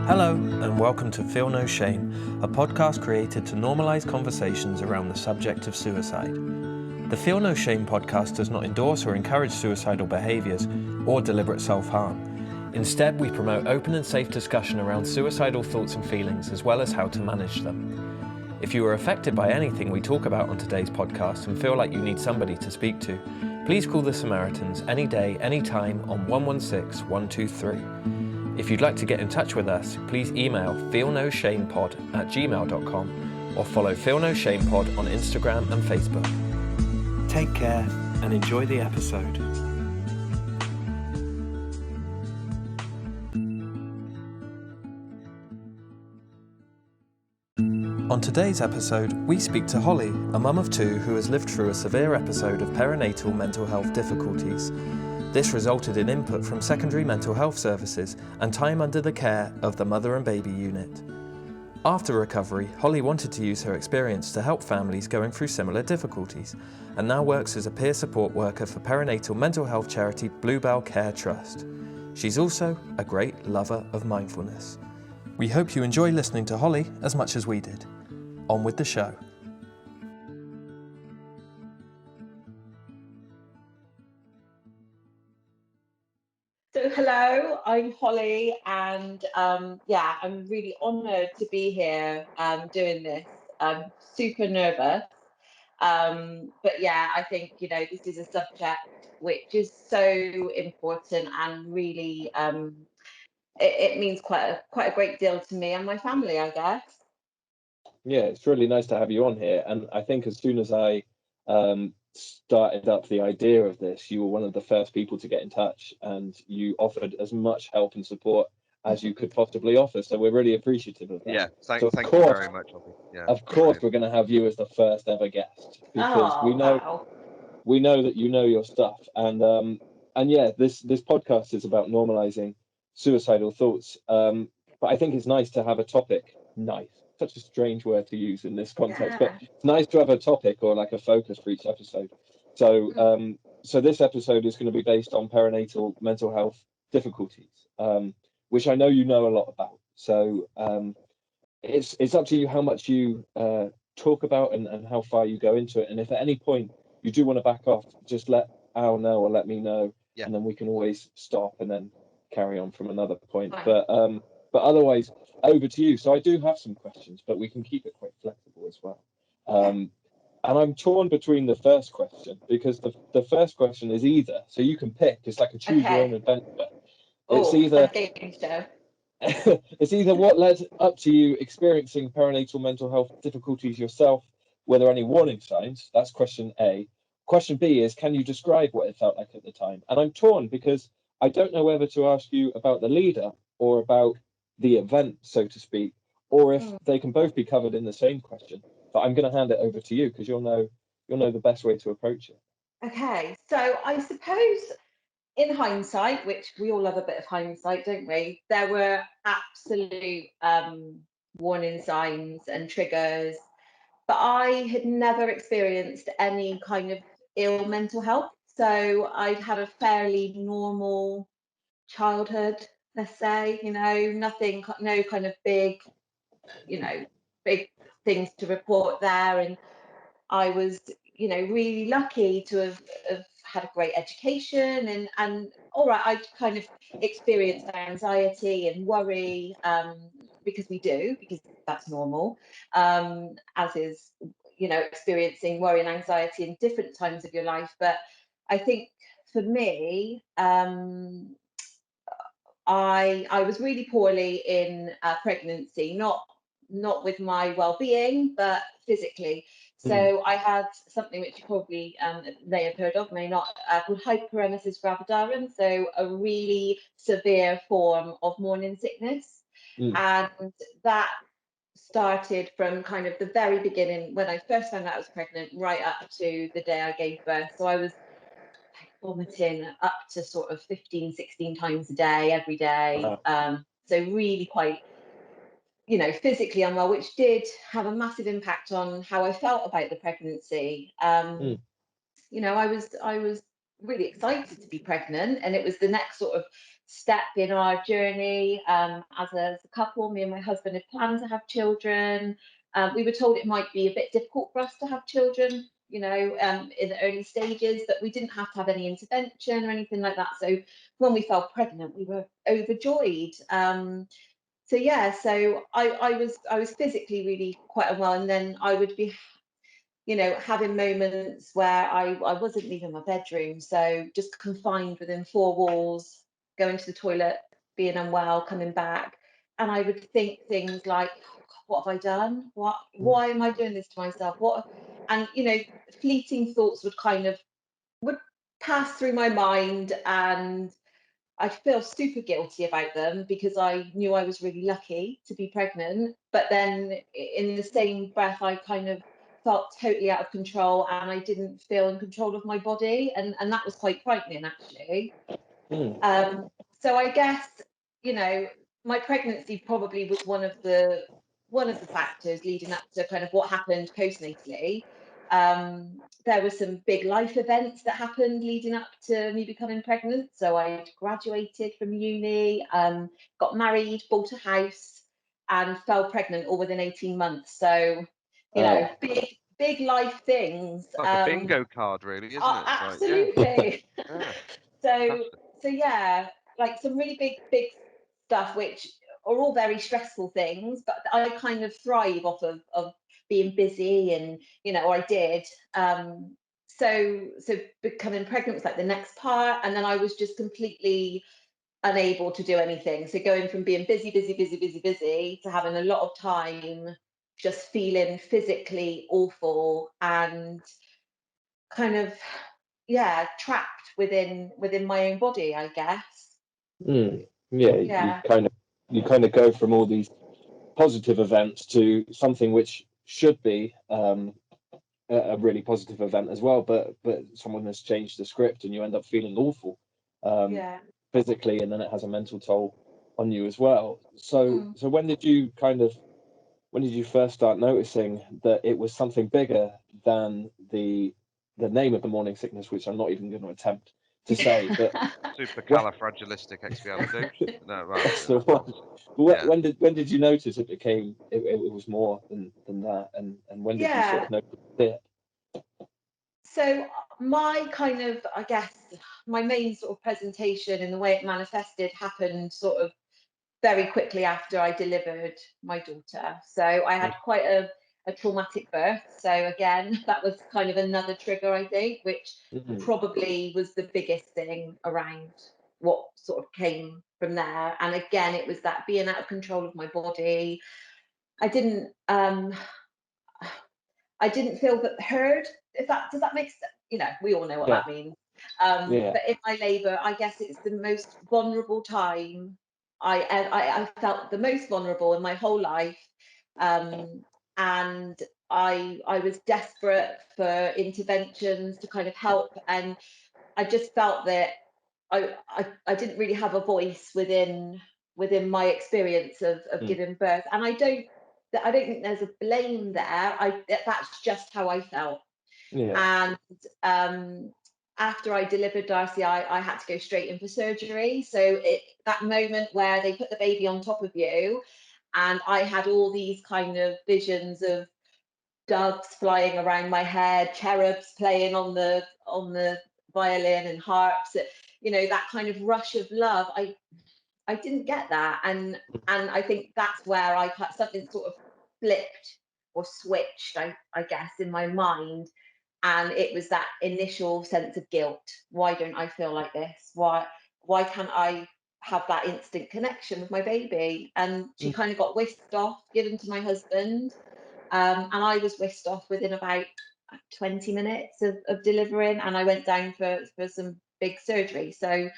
Hello, and welcome to Feel No Shame, a podcast created to normalise conversations around the subject of suicide. The Feel No Shame podcast does not endorse or encourage suicidal behaviours or deliberate self-harm. Instead, we promote open and safe discussion around suicidal thoughts and feelings, as well as how to manage them. If you are affected by anything we talk about on today's podcast and feel like you need somebody to speak to, please call the Samaritans any day, any time on 116 123. If you'd like to get in touch with us, please email feelnoshamepod@gmail.com or follow Feel No Shame Pod on Instagram and Facebook. Take care and enjoy the episode. On today's episode, we speak to Holly, a mum of two who has lived through a severe episode of perinatal mental health difficulties. This resulted in input from secondary mental health services and time under the care of the mother and baby unit. After recovery, Holly wanted to use her experience to help families going through similar difficulties, and now works as a peer support worker for perinatal mental health charity Bluebell Care Trust. She's also a great lover of mindfulness. We hope you enjoy listening to Holly as much as we did. On with the show. So hello, I'm Holly, and I'm really honoured to be here doing this. I'm super nervous, but yeah, I think this is a subject which is so important and really it means quite a great deal to me and my family, I guess. Yeah, it's really nice to have you on here. And I think as soon as I started up the idea of this, you were one of the first people to get in touch, and you offered as much help and support as you could possibly offer. So we're really appreciative of that. Yeah, thank you very much. Yeah, of course, we're going to have you as the first ever guest because we know that you know your stuff. And yeah, this podcast is about normalizing suicidal thoughts. But I think it's nice to have a topic. Nice. Such a strange word to use in this context, but it's nice to have a topic or like a focus for each episode. So so this episode is going to be based on perinatal mental health difficulties, which I know you know a lot about. So it's up to you how much you talk about and how far you go into it. And if at any point you do want to back off, just let Al know or let me know, and then we can always stop and then carry on from another point. But otherwise, over to you. So I do have some questions, but we can keep it quite flexible as well. And I'm torn between the first question, because the first question is either, so you can pick, it's like a choose your own adventure. It's either what led up to you experiencing perinatal mental health difficulties yourself, were there any warning signs? That's question A. Question B is, can you describe what it felt like at the time? And I'm torn because I don't know whether to ask you about the lead up or about the event, so to speak, or if they can both be covered in the same question. But I'm going to hand it over to you because you'll know the best way to approach it. Okay, so I suppose in hindsight, which we all love a bit of hindsight, don't we? There were absolute warning signs and triggers, but I had never experienced any kind of ill mental health. So I'd had a fairly normal childhood, let's say, nothing, no kind of big things to report there. And I was, really lucky to have had a great education, and all right, I kind of experienced anxiety and worry, because that's normal, as is, experiencing worry and anxiety in different times of your life. But I think for me, I was really poorly in pregnancy, not with my well-being, but physically. So I had something which you probably may have heard of, may not, called hyperemesis gravidarum, so a really severe form of morning sickness. And that started from kind of the very beginning, when I first found out I was pregnant, right up to the day I gave birth. So I was vomiting up to sort of 15, 16 times a day, every day. Wow. So really quite, physically unwell, which did have a massive impact on how I felt about the pregnancy. I was really excited to be pregnant, and it was the next sort of step in our journey. As a couple, me and my husband had planned to have children. We were told it might be a bit difficult for us to have children, in the early stages, but we didn't have to have any intervention or anything like that. So when we fell pregnant, we were overjoyed. So I was physically really quite unwell, and then I would be having moments where I wasn't leaving my bedroom, so just confined within four walls, going to the toilet, being unwell, coming back, and I would think things like, oh, God, what have I done? Why am I doing this to myself? And fleeting thoughts would pass through my mind, and I'd feel super guilty about them because I knew I was really lucky to be pregnant. But then in the same breath, I kind of felt totally out of control, and I didn't feel in control of my body. And that was quite frightening, actually. So I guess, my pregnancy probably was one of the factors leading up to kind of what happened postnatally. There were some big life events that happened leading up to me becoming pregnant. So I graduated from uni, got married, bought a house, and fell pregnant all within 18 months. So, big life things. Like a bingo card, really, isn't it? Absolutely. Yeah. So yeah, like some really big stuff, which are all very stressful things, but I kind of thrive off of being busy, and or I did. So becoming pregnant was like the next part, and then I was just completely unable to do anything. So going from being busy to having a lot of time just feeling physically awful and kind of trapped within my own body, I guess. You kind of go from all these positive events to something which should be a really positive event as well, but someone has changed the script and you end up feeling awful physically, and then it has a mental toll on you as well. So when did you first start noticing that it was something bigger than the name of the morning sickness, which I'm not even going to attempt to say, but supercalifragilisticexpialidocious. No, right. That's the one. When did you notice it became it was more than that, and when did you sort of notice it? So my kind of, I guess, my main sort of presentation and the way it manifested happened sort of very quickly after I delivered my daughter. So I had quite a traumatic birth. So again, that was kind of another trigger, I think, which probably was the biggest thing around what sort of came from there. And again, it was that being out of control of my body. I didn't feel heard. Does that make sense? We all know what that means. But in my labour, I guess it's the most vulnerable time. I felt the most vulnerable in my whole life, and I was desperate for interventions to kind of help, and I just felt that I didn't really have a voice within my experience of giving birth, and I don't think there's a blame there. That's just how I felt. And after I delivered Darcy, I had to go straight in for surgery. So that moment where they put the baby on top of you, and I had all these kind of visions of doves flying around my head, cherubs playing on the violin, and harps. That kind of rush of love. I didn't get that, and I think that's where something sort of flipped or switched, I guess, in my mind. And it was that initial sense of guilt. Why don't I feel like this? Why can't I have that instant connection with my baby? And she kind of got whisked off, given to my husband. And I was whisked off within about 20 minutes of delivering, and I went down for some big surgery. So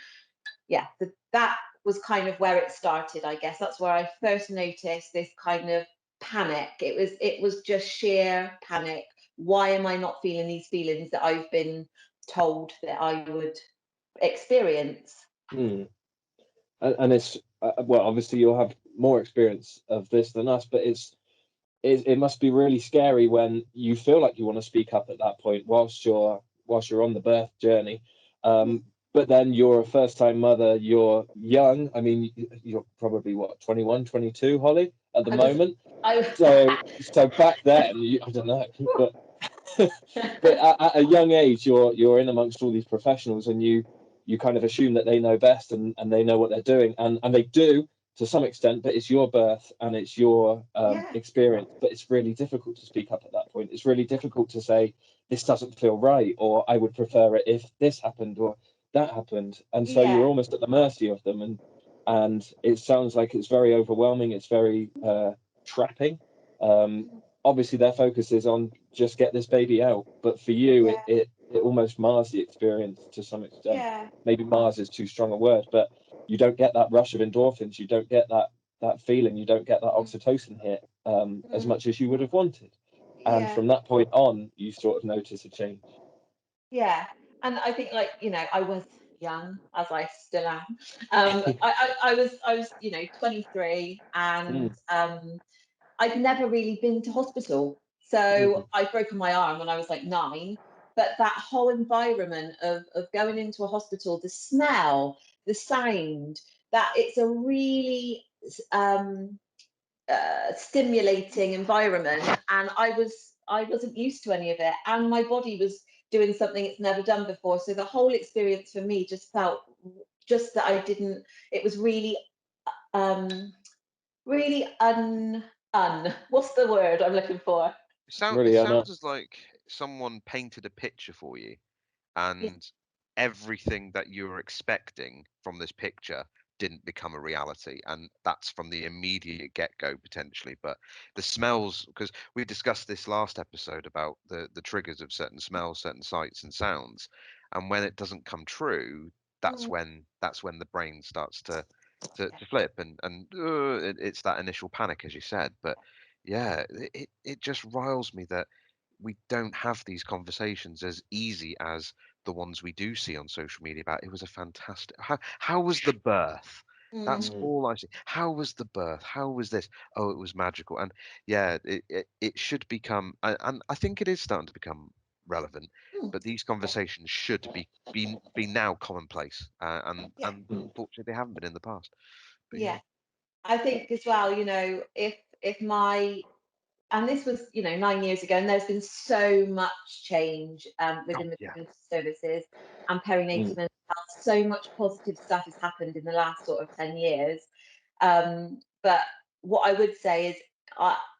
that was kind of where it started, I guess. That's where I first noticed this kind of panic. It was just sheer panic. Why am I not feeling these feelings that I've been told that I would experience? And it's obviously you'll have more experience of this than us, but it must be really scary when you feel like you want to speak up at that point whilst you're on the birth journey. But then you're a first-time mother, you're young. I mean, you're probably what, 21, 22, Holly, at the moment. So back then, I don't know, but but at a young age, you're in amongst all these professionals, and you kind of assume that they know best and they know what they're doing, and they do to some extent, but it's your birth and it's your experience. But it's really difficult to speak up at that point. It's really difficult to say this doesn't feel right, or I would prefer it if this happened or that happened. And so you're almost at the mercy of them, and it sounds like it's very overwhelming. It's very trapping. Obviously their focus is on just get this baby out, but for you it almost mars the experience to some extent. Maybe mars is too strong a word, but you don't get that rush of endorphins, you don't get that feeling, you don't get that oxytocin hit as much as you would have wanted. And from that point on, you sort of notice a change. And I think, like, I was young, as I still am. I was 23, and I'd never really been to hospital. So I'd broken my arm when I was like 9. But that whole environment of going into a hospital, the smell, the sound, that it's a really stimulating environment, and I wasn't used to any of it, and my body was doing something it's never done before. So the whole experience for me just felt just that I didn't. It was really really what's the word I'm looking for? Really, It sounds as like someone painted a picture for you, and everything that you were expecting from this picture didn't become a reality, and that's from the immediate get-go potentially. But the smells, because we discussed this last episode about the triggers of certain smells, certain sights and sounds, and when it doesn't come true, that's when the brain starts to flip, and it's that initial panic, as you said. But yeah, it just riles me that we don't have these conversations as easy as the ones we do see on social media about it was a fantastic how was the birth? That's all I see. How was the birth? How was this? Oh, it was magical. And yeah, it should become, and I think it is starting to become relevant, but these conversations should be now commonplace, and unfortunately they haven't been in the past. But I think as well, if my, and this was 9 years ago, and there's been so much change within the community services and perinatal mental health. So much positive stuff has happened in the last sort of 10 years. But what I would say is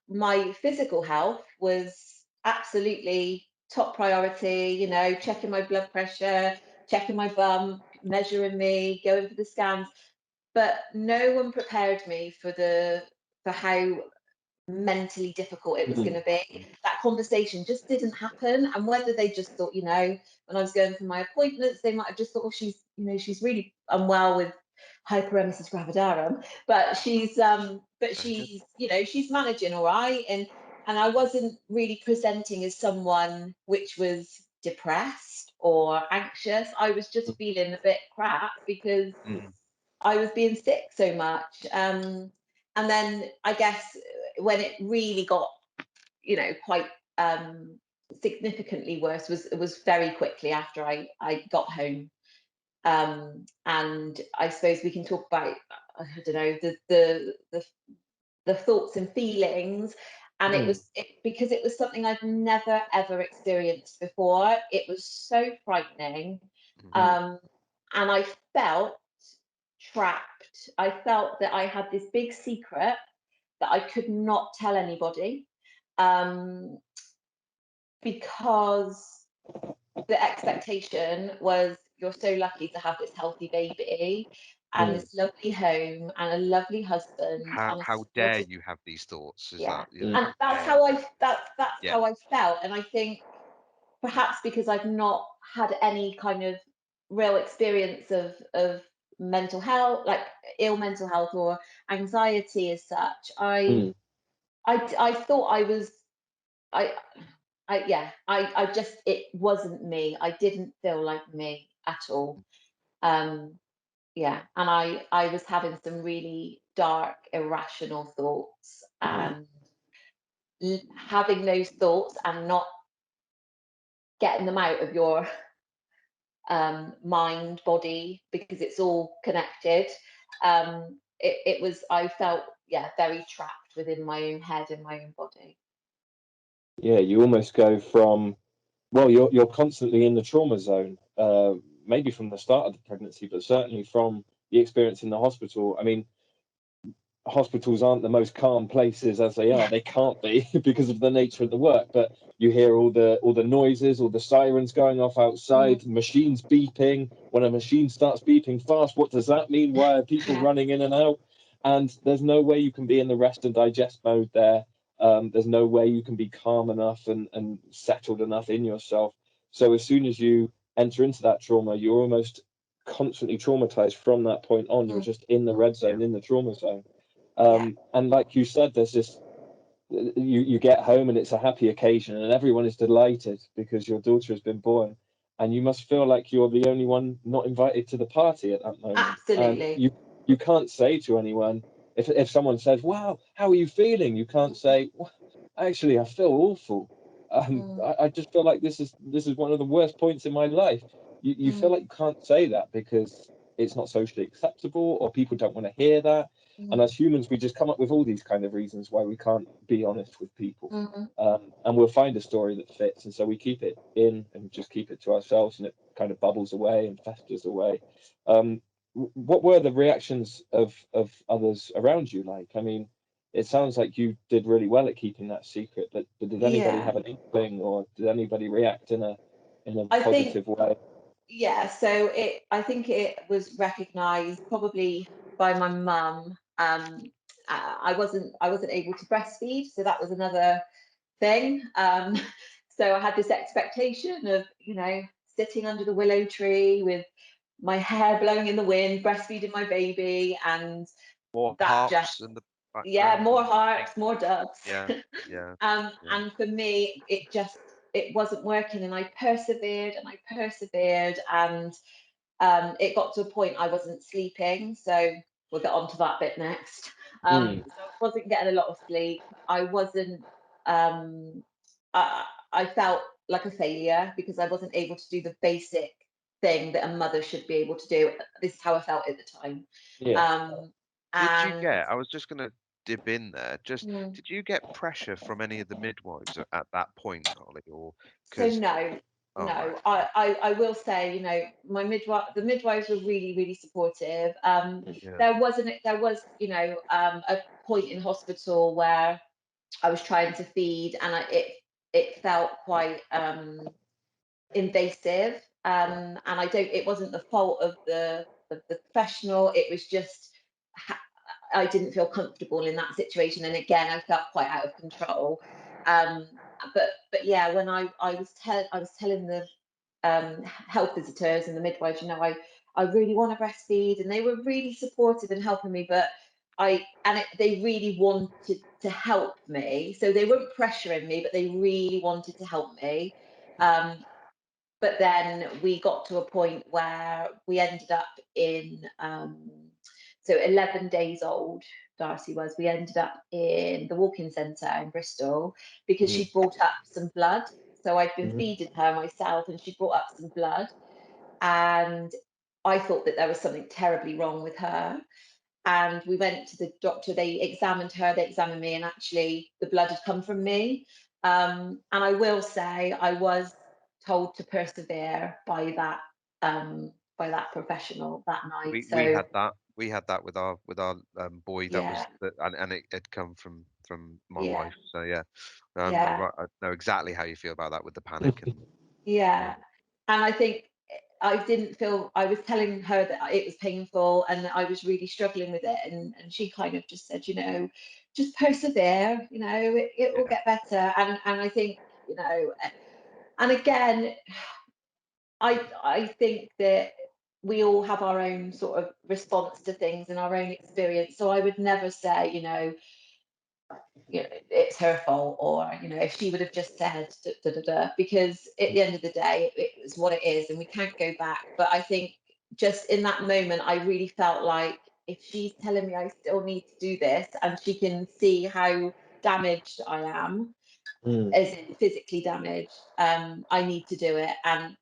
my physical health was absolutely top priority, checking my blood pressure, checking my bum, measuring me, going for the scans. But no one prepared me for how mentally difficult it was going to be. That conversation just didn't happen. And whether they just thought, when I was going for my appointments, they might have just thought, oh, she's really unwell with hyperemesis gravidarum, but she's she's managing all right. And I wasn't really presenting as someone which was depressed or anxious. I was just feeling a bit crap because I was being sick so much. And then I guess when it really got, quite significantly worse was very quickly after I got home. And I suppose we can talk about, I don't know, the thoughts and feelings. And it was because it was something I'd never ever experienced before. It was so frightening. And I felt trapped. I felt that I had this big secret that I could not tell anybody, because the expectation was, you're so lucky to have this healthy baby and this lovely home and a lovely husband. How dare you have these thoughts? Is that and that's how I felt. And I think perhaps because I've not had any kind of real experience of mental health, like ill mental health or anxiety as such, I thought I was, I just, it wasn't me. I didn't feel like me at all. And I was having some really dark, irrational thoughts, and having those thoughts and not getting them out of your mind, body, because it's all connected. I felt, very trapped within my own head and my own body. Yeah, you almost go from, well, you're constantly in the trauma zone, maybe from the start of the pregnancy, but certainly from the experience in the hospital. I mean, hospitals aren't the most calm places as they are. They can't be because of the nature of the work. But you hear all the noises, all the sirens going off outside, machines beeping. When a machine starts beeping fast, what does that mean? Why are people running in and out? And there's no way you can be in the rest and digest mode there. There's no way you can be calm enough and settled enough in yourself. So as soon as you enter into that trauma, you're almost constantly traumatized from that point on. You're just in the red zone, in the trauma zone. And like you said, there's this, you get home and it's a happy occasion and everyone is delighted because your daughter has been born, and you must feel like you're the only one not invited to the party at that moment. Absolutely. And you can't say to anyone, if someone says, wow, how are you feeling, you can't say, well, actually I feel awful. I just feel like this is one of the worst points in my life. You feel like you can't say that because it's not socially acceptable or people don't want to hear that. And as humans, we just come up with all these kind of reasons why we can't be honest with people. And we'll find a story that fits. And so we keep it in and just keep it to ourselves, and it kind of bubbles away and festers away. What were the reactions of others around you like? I mean, it sounds like you did really well at keeping that secret, but did anybody have an inkling, or did anybody react in a positive way? Yeah, so I think it was recognised probably by my mum. I wasn't able to breastfeed, so that was another thing. So I had this expectation of, sitting under the willow tree with my hair blowing in the wind, breastfeeding my baby, and More that harps just, in the background. more harps, more doves. Yeah, yeah. And for me, it wasn't working, and I persevered and I persevered, and it got to a point I wasn't sleeping. So we'll get on to that bit next. So I wasn't getting a lot of sleep. I wasn't. I felt like a failure because I wasn't able to do the basic thing that a mother should be able to do. This is how I felt at the time. Did you And get, I was just going to dip in there, did you get pressure from any of the midwives at that point, Holly? Or so because, no, oh, right. I will say, the midwives were really, really supportive. Yeah. There was, a point in hospital where I was trying to feed, and it felt quite invasive. And it wasn't the fault of the professional. It was just I didn't feel comfortable in that situation, and again, I felt quite out of control. Um, but yeah, when I was telling the health visitors and the midwives, I really want to breastfeed, and they were really supportive and helping me. But they really wanted to help me, so they weren't pressuring me, but they really wanted to help me. But then we got to a point where we ended up in so 11 days old, Darcy was. We ended up in the walk-in centre in Bristol because she brought up some blood. So I'd been feeding her myself, and she brought up some blood, and I thought that there was something terribly wrong with her. And we went to the doctor. They examined her, they examined me, and actually the blood had come from me. And I will say I was told to persevere by that professional that night. We So we had that with our boy. That yeah, was and it had come from my yeah, wife. So yeah, yeah, right, I know exactly how you feel about that with the panic and yeah. And I think I didn't feel, I was telling her that it was painful and that I was really struggling with it, and she kind of just said, just persevere, it will yeah, get better. And I think, and again, I think that we all have our own sort of response to things and our own experience. So I would never say, it's her fault, or if she would have just said da, da, da, da, because at the end of the day it was what it is and we can't go back. But I think just in that moment I really felt like if she's telling me I still need to do this, and she can see how damaged I am, as in physically damaged, I need to do it. And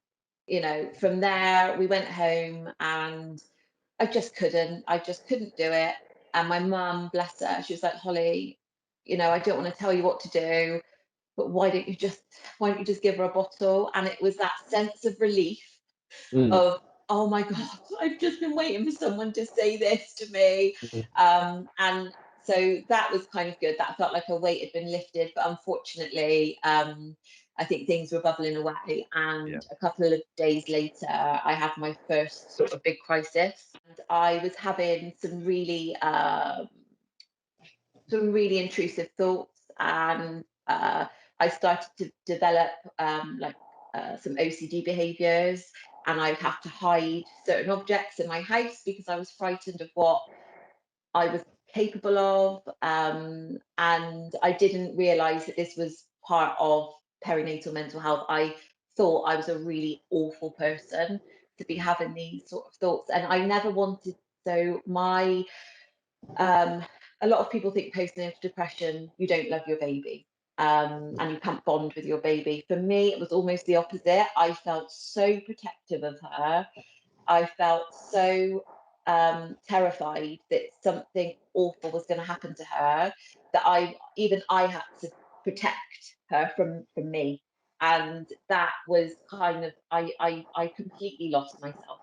from there we went home, and I just couldn't do it. And my mum, bless her, she was like, Holly, I don't want to tell you what to do, but why don't you just give her a bottle? And it was that sense of relief of, oh my God, I've just been waiting for someone to say this to me. And so that was kind of good. That felt like a weight had been lifted, but unfortunately, I think things were bubbling away. And a couple of days later, I had my first sort of big crisis. And I was having some really intrusive thoughts, and I started to develop some OCD behaviours, and I would have to hide certain objects in my house because I was frightened of what I was capable of, and I didn't realise that this was part of perinatal mental health. I thought I was a really awful person to be having these sort of thoughts, and I never wanted. So my a lot of people think postnatal depression, you don't love your baby, and you can't bond with your baby. For me, it was almost the opposite. I felt so protective of her. I felt so terrified that something awful was going to happen to her, that I had to protect her from me. And that was kind of, I completely lost myself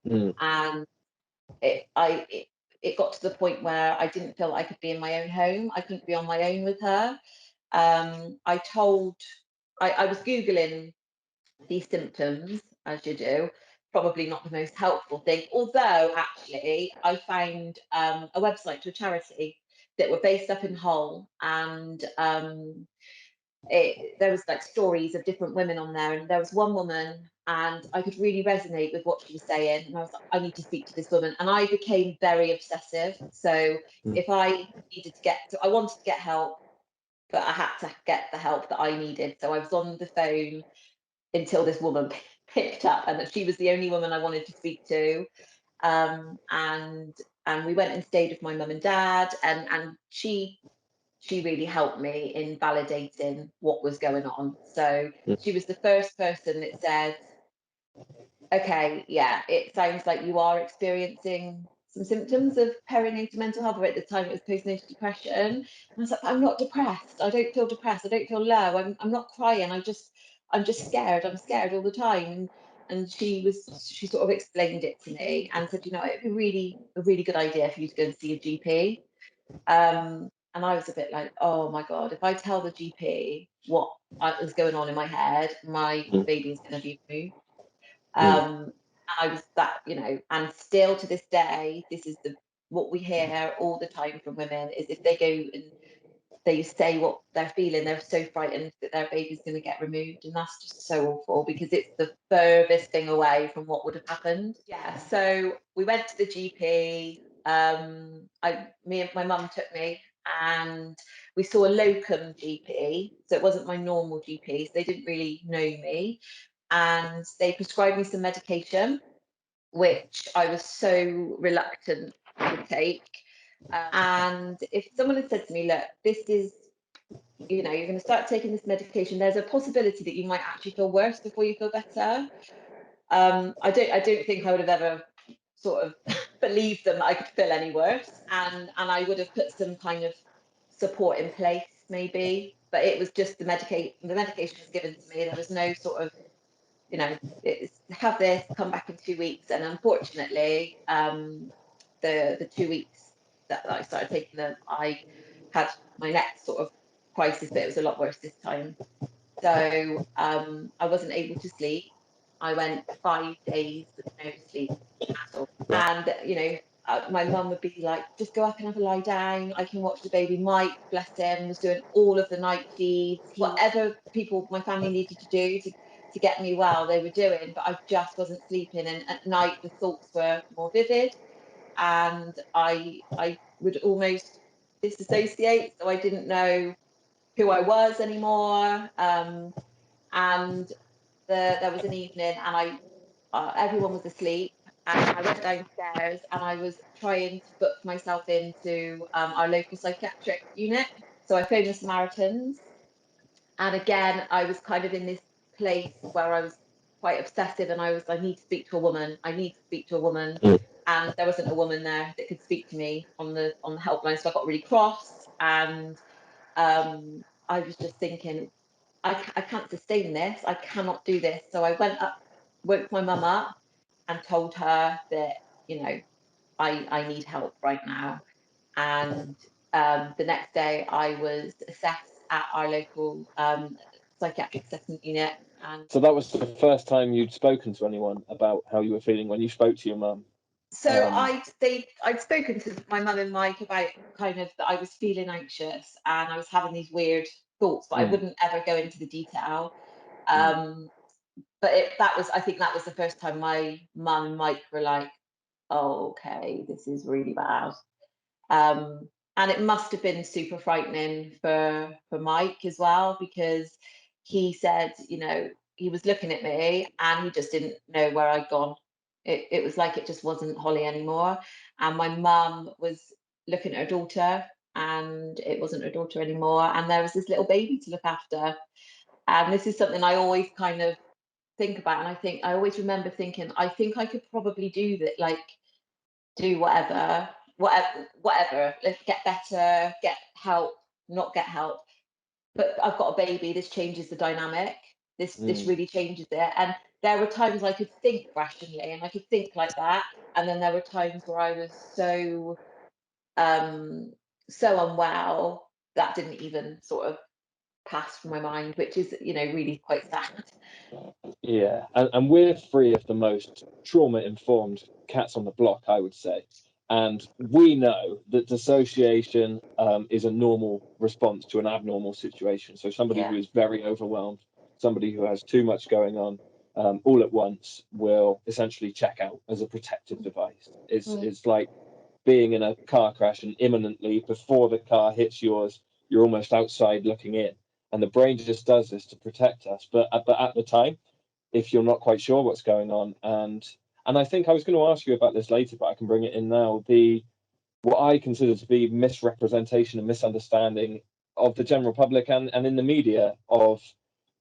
in that. And it got to the point where I didn't feel I could be in my own home. I couldn't be on my own with her. I was Googling these symptoms, as you do, probably not the most helpful thing. Although, actually, I found a website to a charity that were based up in Hull, and there was like stories of different women on there, and there was one woman, and I could really resonate with what she was saying, and I was like, I need to speak to this woman. And I became very obsessive. So if I needed to I wanted to get help, but I had to get the help that I needed. So I was on the phone until this woman picked up, and that she was the only woman I wanted to speak to. And we went and stayed with my mum and dad, and she really helped me in validating what was going on. So she was the first person that said, okay, yeah, it sounds like you are experiencing some symptoms of perinatal mental health, or at the time it was postnatal depression. And I was like, I'm not depressed. I don't feel depressed. I don't feel low. I'm not crying. I'm just scared. I'm scared all the time. And she sort of explained it to me and said, it'd be a really good idea for you to go and see a GP. And I was a bit like, oh my God, if I tell the GP what is going on in my head, my baby's going to be removed. And I was that, and still to this day, this is what we hear all the time from women, is if they go and they say what they're feeling, they're so frightened that their baby's going to get removed. And that's just so awful, because it's the furthest thing away from what would have happened. Yeah, so we went to the GP. Me and my mum took me, and we saw a locum GP. So it wasn't my normal GP, so they didn't really know me. And they prescribed me some medication, which I was so reluctant to take. And if someone had said to me, look, this is, you're going to start taking this medication, there's a possibility that you might actually feel worse before you feel better. I don't think I would have ever sort of believed them that I could feel any worse. And I would have put some kind of support in place, maybe. But it was just the medication was given to me. There was no sort of, it's have this, come back in 2 weeks. And unfortunately, the 2 weeks that I started taking them, I had my next sort of crisis, but it was a lot worse this time. So I wasn't able to sleep. I went 5 days with no sleep at all. And, my mum would be like, just go up and have a lie down. I can watch the baby. Mike, bless him, was doing all of the night feeds. Whatever my family needed to do to get me well, they were doing, but I just wasn't sleeping. And at night, the thoughts were more vivid. And I would almost disassociate. So I didn't know who I was anymore. And there was an evening, and everyone was asleep, And I went downstairs and I was trying to book myself into our local psychiatric unit. So I phoned the Samaritans. And again, I was kind of in this place where I was quite obsessive and I need to speak to a woman. I need to speak to a woman. And there wasn't a woman there that could speak to me on the helpline. So I got really cross, and I was just thinking, I can't sustain this. I cannot do this. So I woke my mum up and told her that, I need help right now. And the next day I was assessed at our local psychiatric assessment unit. And so that was the first time you'd spoken to anyone about how you were feeling, when you spoke to your mum? So I'd spoken to my mum and Mike about kind of that I was feeling anxious and I was having these weird thoughts, but I wouldn't ever go into the detail. But I think that was the first time my mum and Mike were like, oh, okay, this is really bad. And it must have been super frightening for Mike as well, because he said, he was looking at me and he just didn't know where I'd gone. It was like it just wasn't Holly anymore. And my mum was looking at her daughter and it wasn't her daughter anymore. And there was this little baby to look after. And this is something I always kind of think about. And I always remember thinking, I think I could probably do that, like do whatever, let's get better, get help, not get help. But I've got a baby, this changes the dynamic. This really changes it. And there were times I could think rationally and I could think like that. And then there were times where I was so unwell that didn't even sort of pass from my mind, which is, really quite sad. Yeah, and we're three of the most trauma-informed cats on the block, I would say. And we know that dissociation is a normal response to an abnormal situation. So somebody who is very overwhelmed, somebody who has too much going on all at once, will essentially check out as a protective device. It's like being in a car crash and imminently, before the car hits yours, you're almost outside looking in. And the brain just does this to protect us. But at the time, if you're not quite sure what's going on, and I think I was going to ask you about this later, but I can bring it in now. What I consider to be misrepresentation and misunderstanding of the general public and in the media of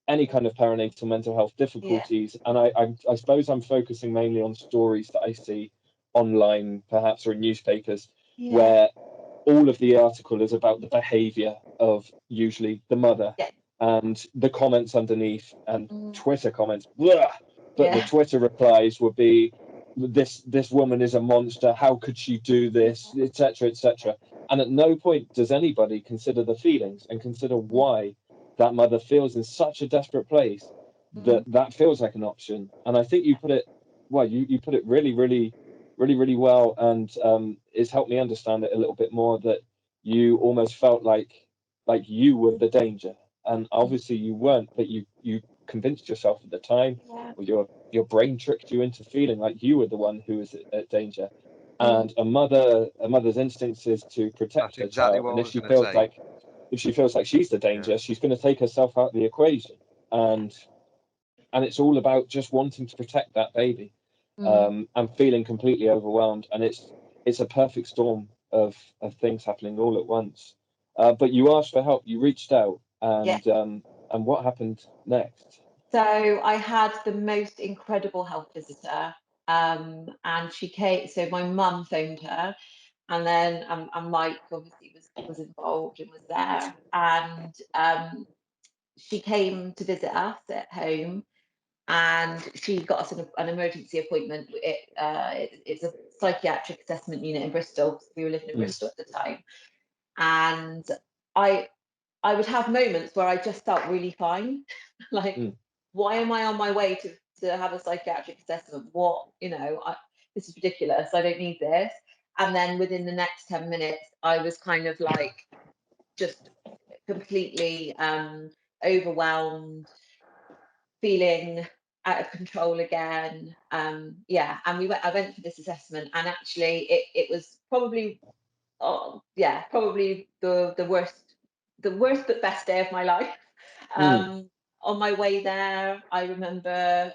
any kind of perinatal mental health difficulties. And I suppose I'm focusing mainly on stories that I see online, perhaps, or in newspapers, where all of the article is about the behavior of usually the mother, and the comments underneath, and Twitter comments, blah, but the Twitter replies would be, this woman is a monster, how could she do this, etc., etc. And at no point does anybody consider the feelings and consider why that mother feels in such a desperate place that feels like an option. And I think you put it you put it really, really, really, really well, and it's helped me understand it a little bit more, that you almost felt like you were the danger, and obviously you weren't, but you convinced yourself at the time, or your brain tricked you into feeling like you were the one who was at danger. And a mother's instinct is to protect her child, and if she feels like she's the danger, she's going to take herself out of the equation, and it's all about just wanting to protect that baby, and feeling completely overwhelmed. And it's a perfect storm of things happening all at once. But you asked for help, you reached out, and what happened next? So I had the most incredible health visitor, and she came. So my mum phoned her, and then and Mike obviously was involved and was there, and she came to visit us at home, and she got us an emergency appointment. It's a psychiatric assessment unit in Bristol. We were living in Bristol at the time, and I would have moments where I just felt really fine. Like, why am I on my way to have a psychiatric assessment? What, this is ridiculous. I don't need this. And then within the next 10 minutes, I was kind of like just completely overwhelmed, feeling out of control again. And I went for this assessment, and actually it was probably probably the worst but best day of my life. On my way there, I remember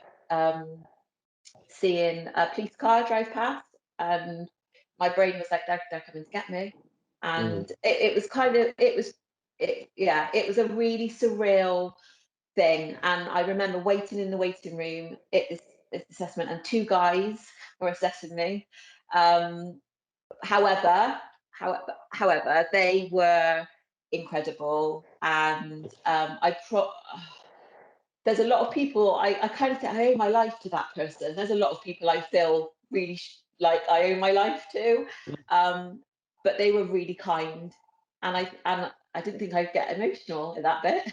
seeing a police car drive past, and my brain was like, they're coming to get me. And it was kind of, it was a really surreal thing. And I remember waiting in the waiting room at this assessment, and two guys were assessing me. However, they were incredible, and there's a lot of people I kind of think I owe my life to that person. There's a lot of people I feel really like I owe my life to, but they were really kind, and I didn't think I'd get emotional in that bit.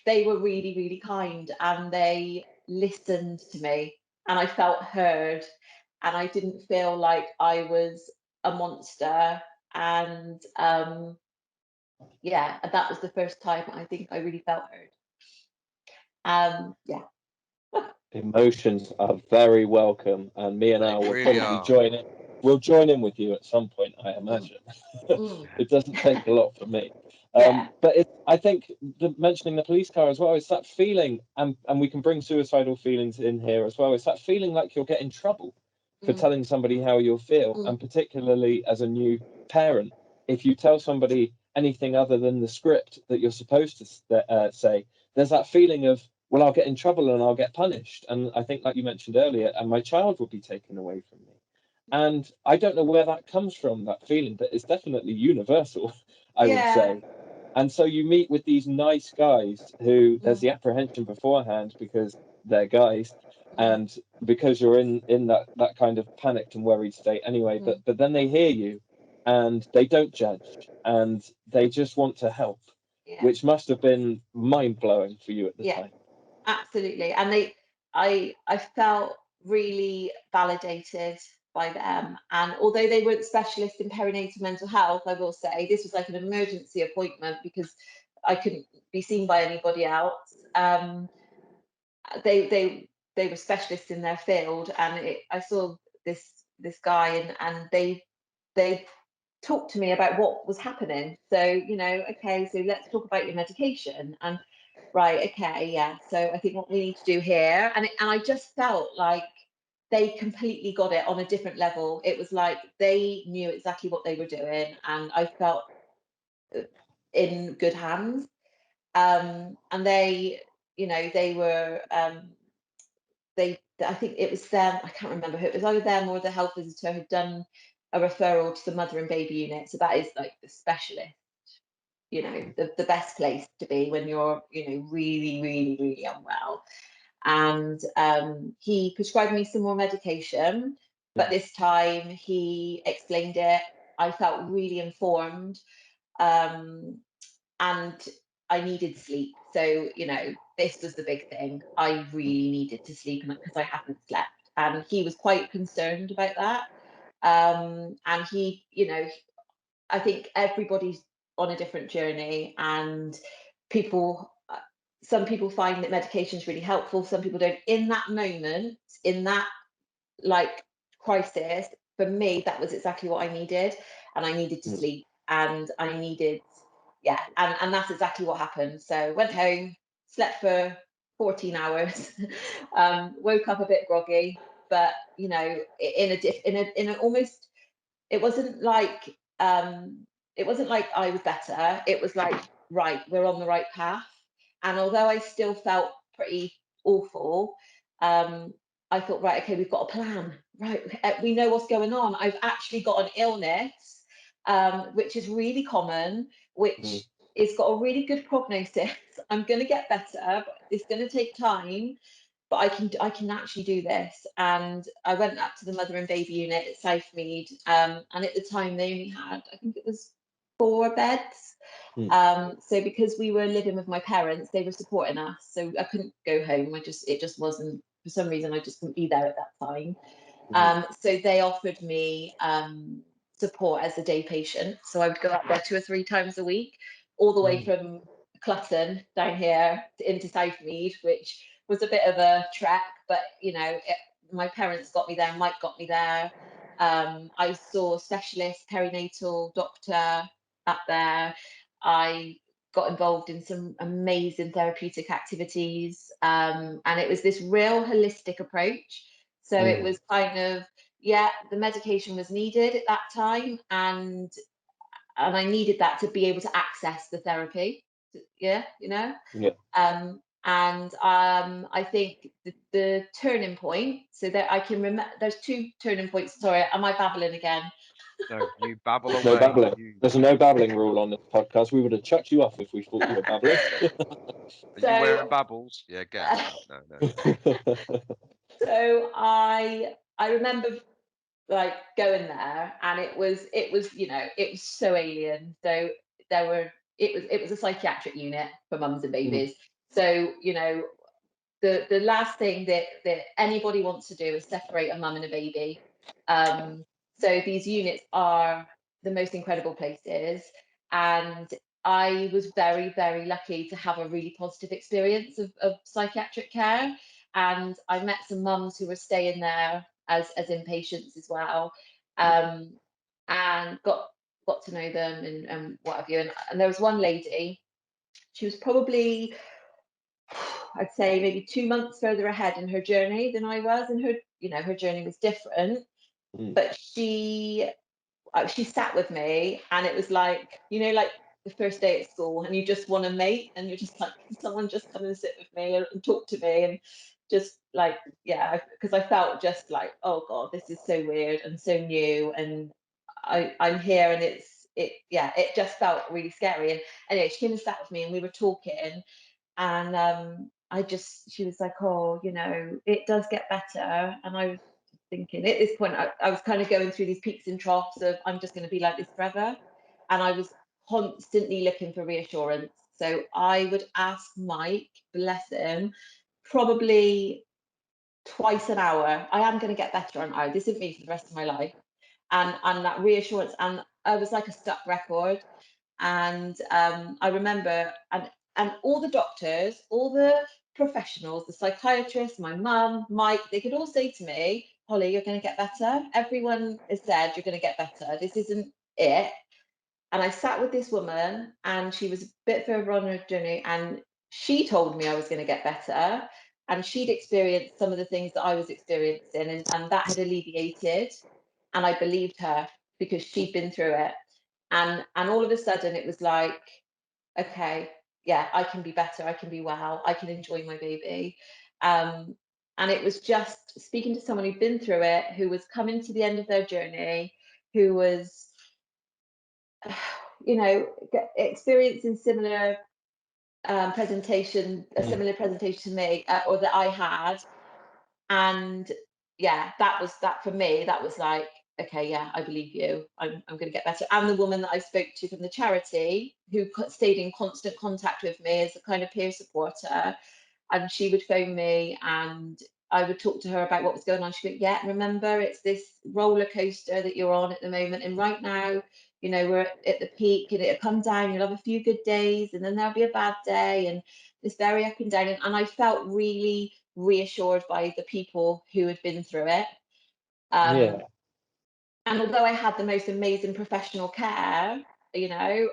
They were really, really kind, and they listened to me, and I felt heard, and I didn't feel like I was a monster. And yeah, that was the first time I think I really felt heard. Yeah. Emotions are very welcome, and me and Al will really probably are. join in. We'll join in with you at some point, I imagine. It doesn't take a lot for me. But I think mentioning the police car as well, it's that feeling, and we can bring suicidal feelings in here as well. It's that feeling like you'll get in trouble for telling somebody how you'll feel, and particularly as a new parent, if you tell somebody anything other than the script that you're supposed to say, there's that feeling of, well, I'll get in trouble and I'll get punished. And I think, like you mentioned earlier, and my child will be taken away from me. And I don't know where that comes from, that feeling, but it's definitely universal, I would say. And so you meet with these nice guys who there's the apprehension beforehand because they're guys, and because you're in that kind of panicked and worried state anyway. But then they hear you, and they don't judge, and they just want to help, which must have been mind blowing for you at the time. Absolutely. And I felt really validated by them. And although they weren't specialists in perinatal mental health, I will say this was like an emergency appointment because I couldn't be seen by anybody else. They were specialists in their field, and I saw this guy, and they talked to me about what was happening. So, okay, so let's talk about your medication. And right, okay, yeah. So I think what we need to do here, and I just felt like they completely got it on a different level. It was like they knew exactly what they were doing, and I felt in good hands. And they, they were, I think it was them. I can't remember who it was. Either them or the health visitor had done a referral to the mother and baby unit. So that is like the specialist, the best place to be when you're, really, really, really unwell. And he prescribed me some more medication, but this time he explained it. I felt really informed, and I needed sleep. So, this was the big thing. I really needed to sleep because I hadn't slept. And he was quite concerned about that. And he, I think everybody's on a different journey, and some people find that medication is really helpful. Some people don't. In that moment, in that like crisis, for me, that was exactly what I needed, and I needed to sleep, and I needed, and that's exactly what happened. So went home, slept for 14 hours, woke up a bit groggy, but in a almost, it wasn't like I was better. It was like, right, we're on the right path. And although I still felt pretty awful, I thought, right, okay, we've got a plan. Right, we know what's going on. I've actually got an illness, which is really common, which it's got a really good prognosis. I'm going to get better, but it's going to take time. But I can actually do this. And I went up to the mother and baby unit at Southmead, and at the time they only had, I think it was 4 beds. So because we were living with my parents, they were supporting us. So I couldn't go home. It just wasn't, for some reason, I just couldn't be there at that time. So they offered me support as a day patient. So I would go up there 2 or 3 times a week, all the way from Clutton down here into Southmead, which was a bit of a trek, but my parents got me there, Mike got me there. I saw a specialist perinatal doctor up there. I got involved in some amazing therapeutic activities, and it was this real holistic approach. So it was kind of, yeah, the medication was needed at that time, and I needed that to be able to access the therapy. Yeah, you know. Yeah. And I think the turning point, so that I can remember, there's two turning points. Sorry, am I babbling again? No, you babble There's away. no babbling. There's no babbling rule on this podcast. We would have chucked you off if we thought you were babbling. Are you wearing babbles? Yeah, get out. No. So I remember like going there, and it was you know, it was so alien. So it was a psychiatric unit for mums and babies. So, you know, the last thing that anybody wants to do is separate a mum and a baby. So these units are the most incredible places, and I was very, very lucky to have a really positive experience of psychiatric care. And I met some mums who were staying there as inpatients as well, and got to know them and what have you. And there was one lady, she was probably, I'd say maybe 2 months further ahead in her journey than I was, and her, you know, her journey was different. But she sat with me, and it was like, you know, like the first day at school, and you just want a mate, and you're just like, can someone just come and sit with me and talk to me, and just like, yeah, because I felt just like, oh God, this is so weird and so new, and I'm here, and it just felt really scary. And anyway, she came and sat with me, and we were talking, and she was like, oh, you know, it does get better. And I was thinking at this point, I was kind of going through these peaks and troughs of, I'm just going to be like this forever. And I was constantly looking for reassurance. So I would ask Mike, bless him, probably twice an hour, I am going to get better, aren't I? This isn't me for the rest of my life. And that reassurance, and I was like a stuck record. And I remember, and all the doctors, all the professionals, the psychiatrists, my mum, Mike, they could all say to me, Holly, you're going to get better. Everyone has said you're going to get better. This isn't it. And I sat with this woman, and she was a bit further on her journey, and she told me I was going to get better, and she'd experienced some of the things that I was experiencing, and that had alleviated. And I believed her because she'd been through it. And all of a sudden it was like, okay, yeah, I can be better, I can be well, I can enjoy my baby. And it was just speaking to someone who'd been through it, who was coming to the end of their journey, who was, you know, experiencing similar presentation, a similar presentation to me, or that I had. And yeah, that for me, that was like, okay, yeah, I believe you. I'm going to get better. And the woman that I spoke to from the charity, who stayed in constant contact with me as a kind of peer supporter, and she would phone me, and I would talk to her about what was going on. She'd go, yeah, remember, it's this roller coaster that you're on at the moment, and right now, you know, we're at the peak, and it'll come down. You'll have a few good days, and then there'll be a bad day, and it's very up and down. And I felt really reassured by the people who had been through it. And although I had the most amazing professional care, you know,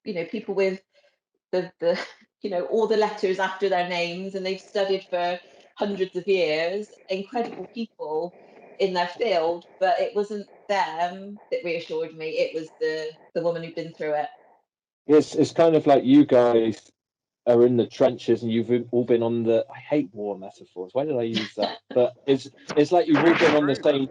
you know, people with the you know, all the letters after their names, and they've studied for hundreds of years, incredible people in their field, but it wasn't them that reassured me, it was the woman who'd been through it. It's kind of like you guys are in the trenches, and you've all been on the, I hate war metaphors, why did I use that? But it's like you've all been on the same,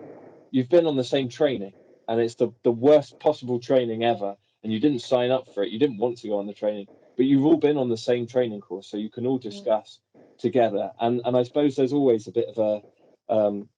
you've been on the same training, and it's the worst possible training ever, and you didn't sign up for it, you didn't want to go on the training, but you've all been on the same training course, so you can all discuss together. And I suppose there's always a bit of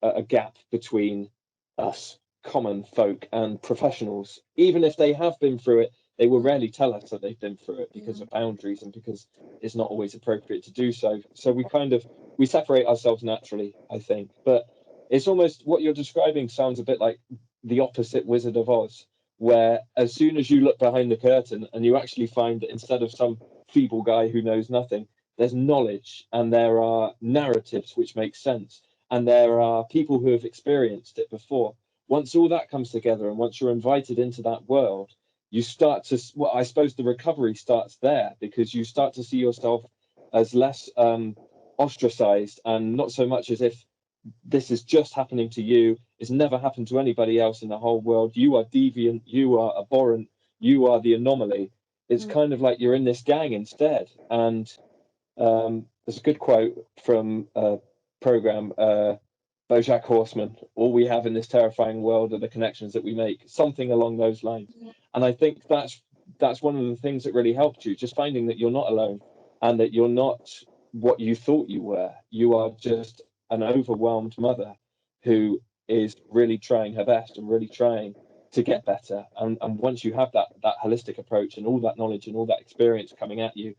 a gap between us common folk and professionals. Even if they have been through it, they will rarely tell us that they've been through it because of boundaries and because it's not always appropriate to do so. So we separate ourselves naturally, I think. But it's almost, what you're describing sounds a bit like the opposite Wizard of Oz, where as soon as you look behind the curtain and you actually find that instead of some feeble guy who knows nothing, there's knowledge, and there are narratives which make sense, and there are people who have experienced it before. Once all that comes together, and once you're invited into that world, you start to, well, I suppose the recovery starts there, because you start to see yourself as less ostracized, and not so much as if this is just happening to you. It's never happened to anybody else in the whole world. You are deviant, you are abhorrent, you are the anomaly. It's kind of like you're in this gang instead. And there's a good quote from a program, BoJack Horseman: all we have in this terrifying world are the connections that we make, something along those lines. And I think that's one of the things that really helped you, just finding that you're not alone, and that you're not what you thought you were. You are just an overwhelmed mother who is really trying her best and really trying to get better. And once you have that holistic approach and all that knowledge and all that experience coming at you,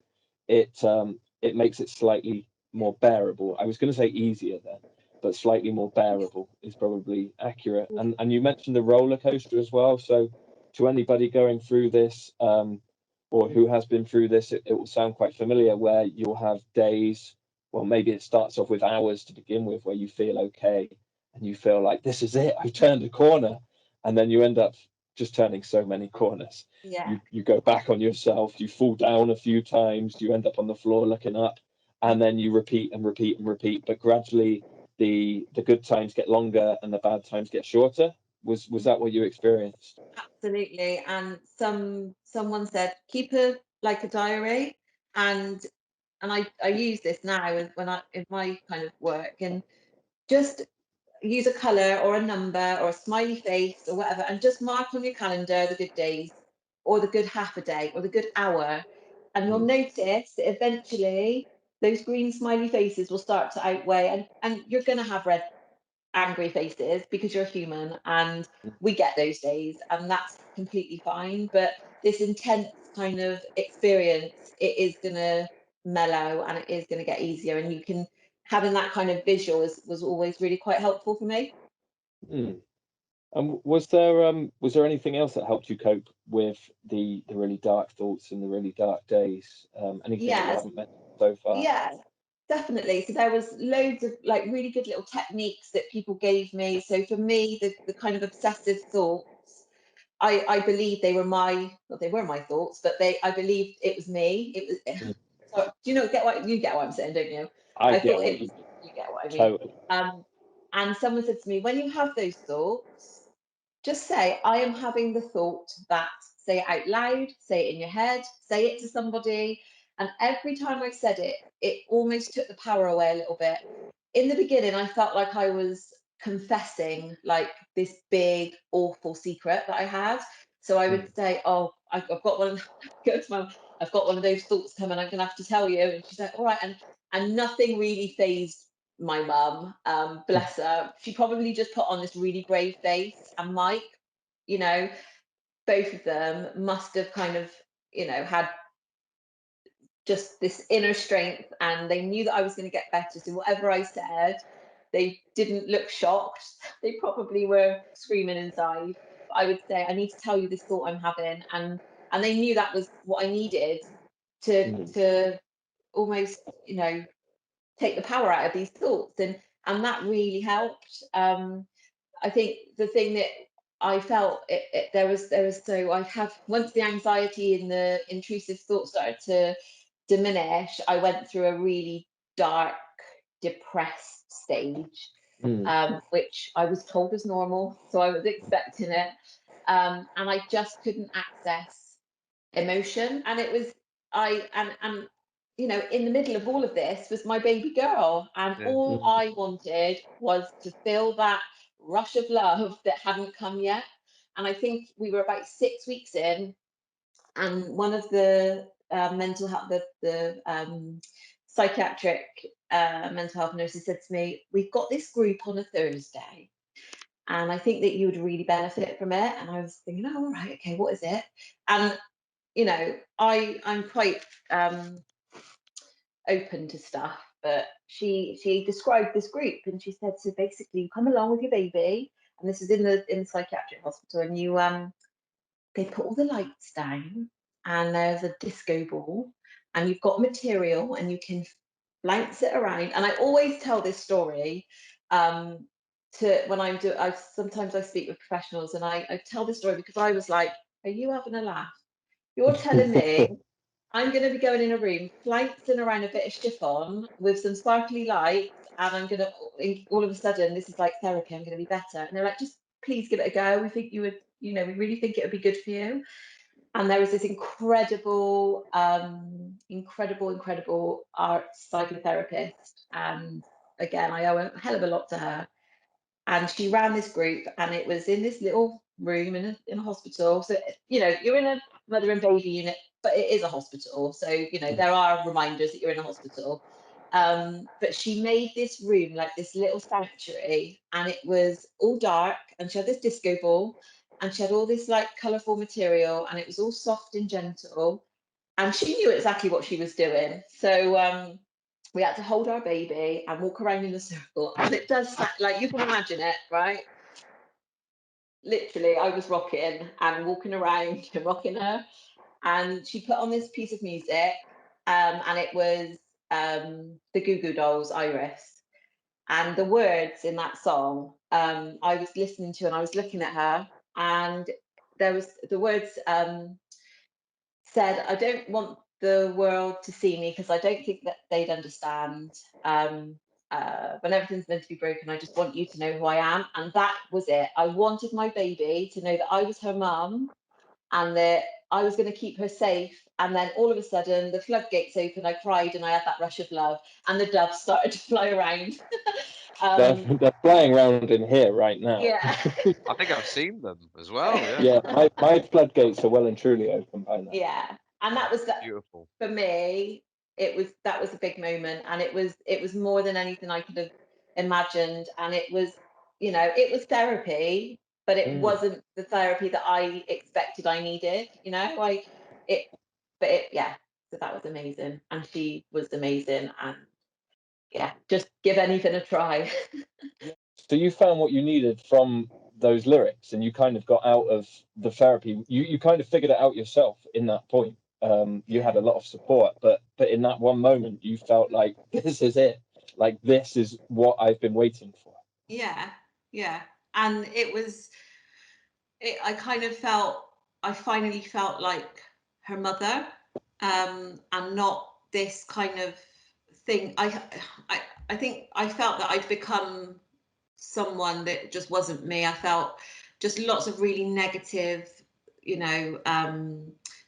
it makes it slightly more bearable. I was going to say easier then, but slightly more bearable is probably accurate. And you mentioned the roller coaster as well. So to anybody going through this, or who has been through this, it will sound quite familiar, where you'll have days, well, maybe it starts off with hours to begin with, where you feel okay and you feel like, this is it, I've turned a corner. And then you end up just turning so many corners. Yeah. You go back on yourself, you fall down a few times, you end up on the floor looking up, and then you repeat and repeat and repeat. But gradually the good times get longer and the bad times get shorter. Was that what you experienced? Absolutely. And someone said, keep a diary, and I use this now when I in my kind of work, and just use a colour or a number or a smiley face or whatever, and just mark on your calendar the good days, or the good half a day, or the good hour, and you'll notice that eventually those green smiley faces will start to outweigh, and you're going to have red angry faces, because you're human and we get those days, and that's completely fine. But this intense kind of experience, it is going to mellow and it is going to get easier, and you can, having that kind of visual was always really quite helpful for me. Mm. And was there anything else that helped you cope with the really dark thoughts and the really dark days? Anything that you Yes. haven't mentioned so far? Yeah, definitely. So there was loads of really good little techniques that people gave me. So for me, the kind of obsessive thoughts, I believe they were well, they were my thoughts, but I believed it was me. It was. So, do you get what I'm saying, don't you? I I get thought what it you was. You get what I mean. totally. And someone said to me, when you have those thoughts, just say, I am having the thought that, say it out loud, say it in your head, say it to somebody. And every time I said it, it almost took the power away a little bit. In the beginning, I felt like I was confessing like this big, awful secret that I had. So I would say, oh, I've got one. Go to Mum, I've got one of those thoughts coming. I'm going to have to tell you. And she's like, all right. And nothing really phased my mum, bless her. She probably just put on this really brave face, and Mike, you know, both of them must have kind of, had just this inner strength, and they knew that I was going to get better. So whatever I said, they didn't look shocked. They probably were screaming inside. But I would say, I need to tell you this thought I'm having, and they knew that was what I needed to almost, take the power out of these thoughts, and that really helped. I think the thing that I felt, there was so I have, once the anxiety and the intrusive thoughts started to diminish, I went through a really dark, depressed stage, which I was told was normal, so I was expecting it, and I just couldn't access emotion, and it was and in the middle of all of this was my baby girl, and Yeah. all I wanted was to feel that rush of love that hadn't come yet. And I think we were about 6 weeks in, and one of the mental health, the psychiatric mental health nurses said to me, we've got this group on a Thursday, and I think that you would really benefit from it. And I was thinking, oh, all right, okay, what is it? And I'm quite open to stuff, but she described this group, and she said, so basically you come along with your baby, and this is in the psychiatric hospital, and you they put all the lights down, and there's a disco ball, and you've got material, and you can bounce it around. And I always tell this story to when I sometimes I speak with professionals, and I tell this story because I was like, are you having a laugh? You're telling me I'm going to be going in a room, flouncing around a bit of chiffon with some sparkly lights, and I'm going to, all of a sudden, this is like therapy, I'm going to be better. And they're like, just please give it a go. We think you would, we really think it would be good for you. And there was this incredible art psychotherapist. And again, I owe a hell of a lot to her. And she ran this group, and it was in this little room in a hospital. So, you're in a mother and baby unit, but it is a hospital. So, there are reminders that you're in a hospital. But she made this room like this little sanctuary, and it was all dark, and she had this disco ball, and she had all this like colourful material, and it was all soft and gentle. And she knew exactly what she was doing. So we had to hold our baby and walk around in a circle. And it does, like, you can imagine it, right? Literally, I was rocking and walking around and rocking her. And she put on this piece of music, and it was the Goo Goo Dolls, Iris. And the words in that song, I was listening to, and I was looking at her, and there was the words said, I don't want the world to see me because I don't think that they'd understand. When everything's meant to be broken, I just want you to know who I am. And that was it. I wanted my baby to know that I was her mum, and that I was going to keep her safe. And then all of a sudden, the floodgates opened, I cried, and I had that rush of love, and the doves started to fly around. They're flying around in here right now. Yeah. I think I've seen them as well. Yeah. Yeah, my floodgates are well and truly open by now. Yeah. And that was beautiful. For me, that was a big moment, and it was more than anything I could have imagined. And it was therapy, but it wasn't the therapy that I expected I needed. Yeah. So that was amazing, and she was amazing, and yeah, just give anything a try. So you found what you needed from those lyrics, and you kind of got out of the therapy. You kind of figured it out yourself in that point. You had a lot of support, but in that one moment, you felt like this is it. Like, this is what I've been waiting for. Yeah, and I finally felt like her mother, and not this kind of thing. I think I felt that I'd become someone that just wasn't me. I felt just lots of really negative,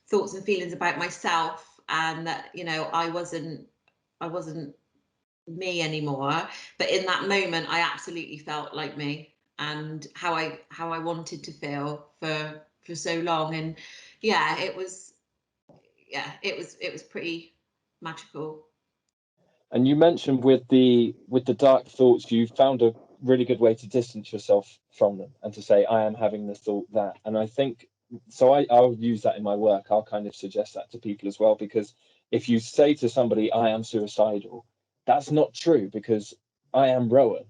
thoughts and feelings about myself, and that I wasn't me anymore. But in that moment, I absolutely felt like me, and how I wanted to feel for so long. And yeah, it was pretty magical. And you mentioned with the dark thoughts, you found a really good way to distance yourself from them and to say, I am having the thought that. And I think so. I'll use that in my work. I'll kind of suggest that to people as well, because if you say to somebody, I am suicidal, that's not true, because I am Rowan.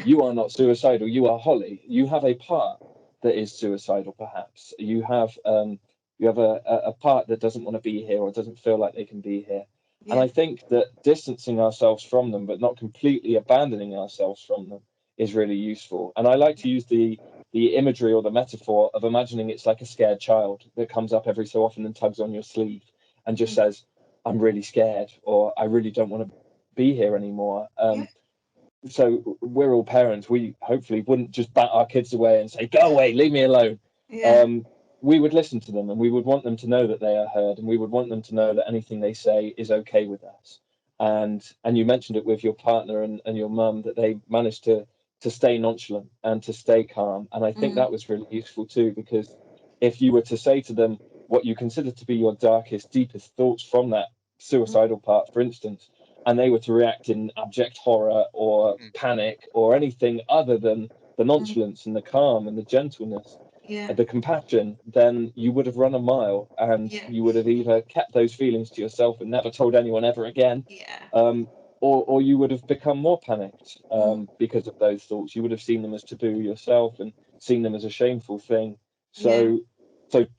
You are not suicidal. You are Holly. You have a part that is suicidal, perhaps. You have a part that doesn't want to be here or doesn't feel like they can be here. And I think that distancing ourselves from them, but not completely abandoning ourselves from them, is really useful. And I like to use the imagery or the metaphor of imagining it's like a scared child that comes up every so often and tugs on your sleeve and just says, I'm really scared, or I really don't want to be here anymore. So we're all parents. We hopefully wouldn't just bat our kids away and say, go away, leave me alone. We would listen to them, and we would want them to know that they are heard, and we would want them to know that anything they say is okay with us. And you mentioned it with your partner and your mum, that they managed to stay nonchalant and to stay calm. And I think that was really useful too, because if you were to say to them what you consider to be your darkest, deepest thoughts from that suicidal part, for instance, and they were to react in abject horror or panic or anything other than the nonchalance and the calm and the gentleness, the compassion, then you would have run a mile, and you would have either kept those feelings to yourself and never told anyone ever again, or you would have become more panicked because of those thoughts. You would have seen them as taboo yourself and seen them as a shameful thing. So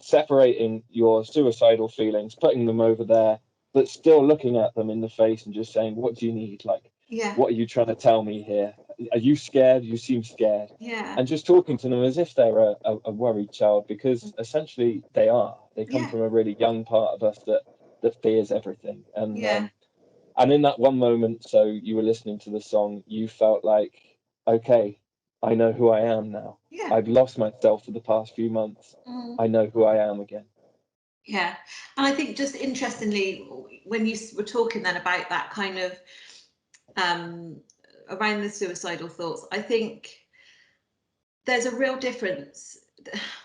separating your suicidal feelings, putting them over there, but still looking at them in the face and just saying, what do you need? Like, what are you trying to tell me here? are you scared? You seem scared. Yeah. And just talking to them as if they're a worried child, because essentially they are. They come Yeah. from a really young part of us that fears everything. Yeah. And in that one moment, so you were listening to the song, you felt like, okay, I know who I am now. Yeah. I've lost myself for the past few months. I know who I am again. Yeah. And I think, just interestingly, when you were talking then about that kind of around the suicidal thoughts, I think there's a real difference.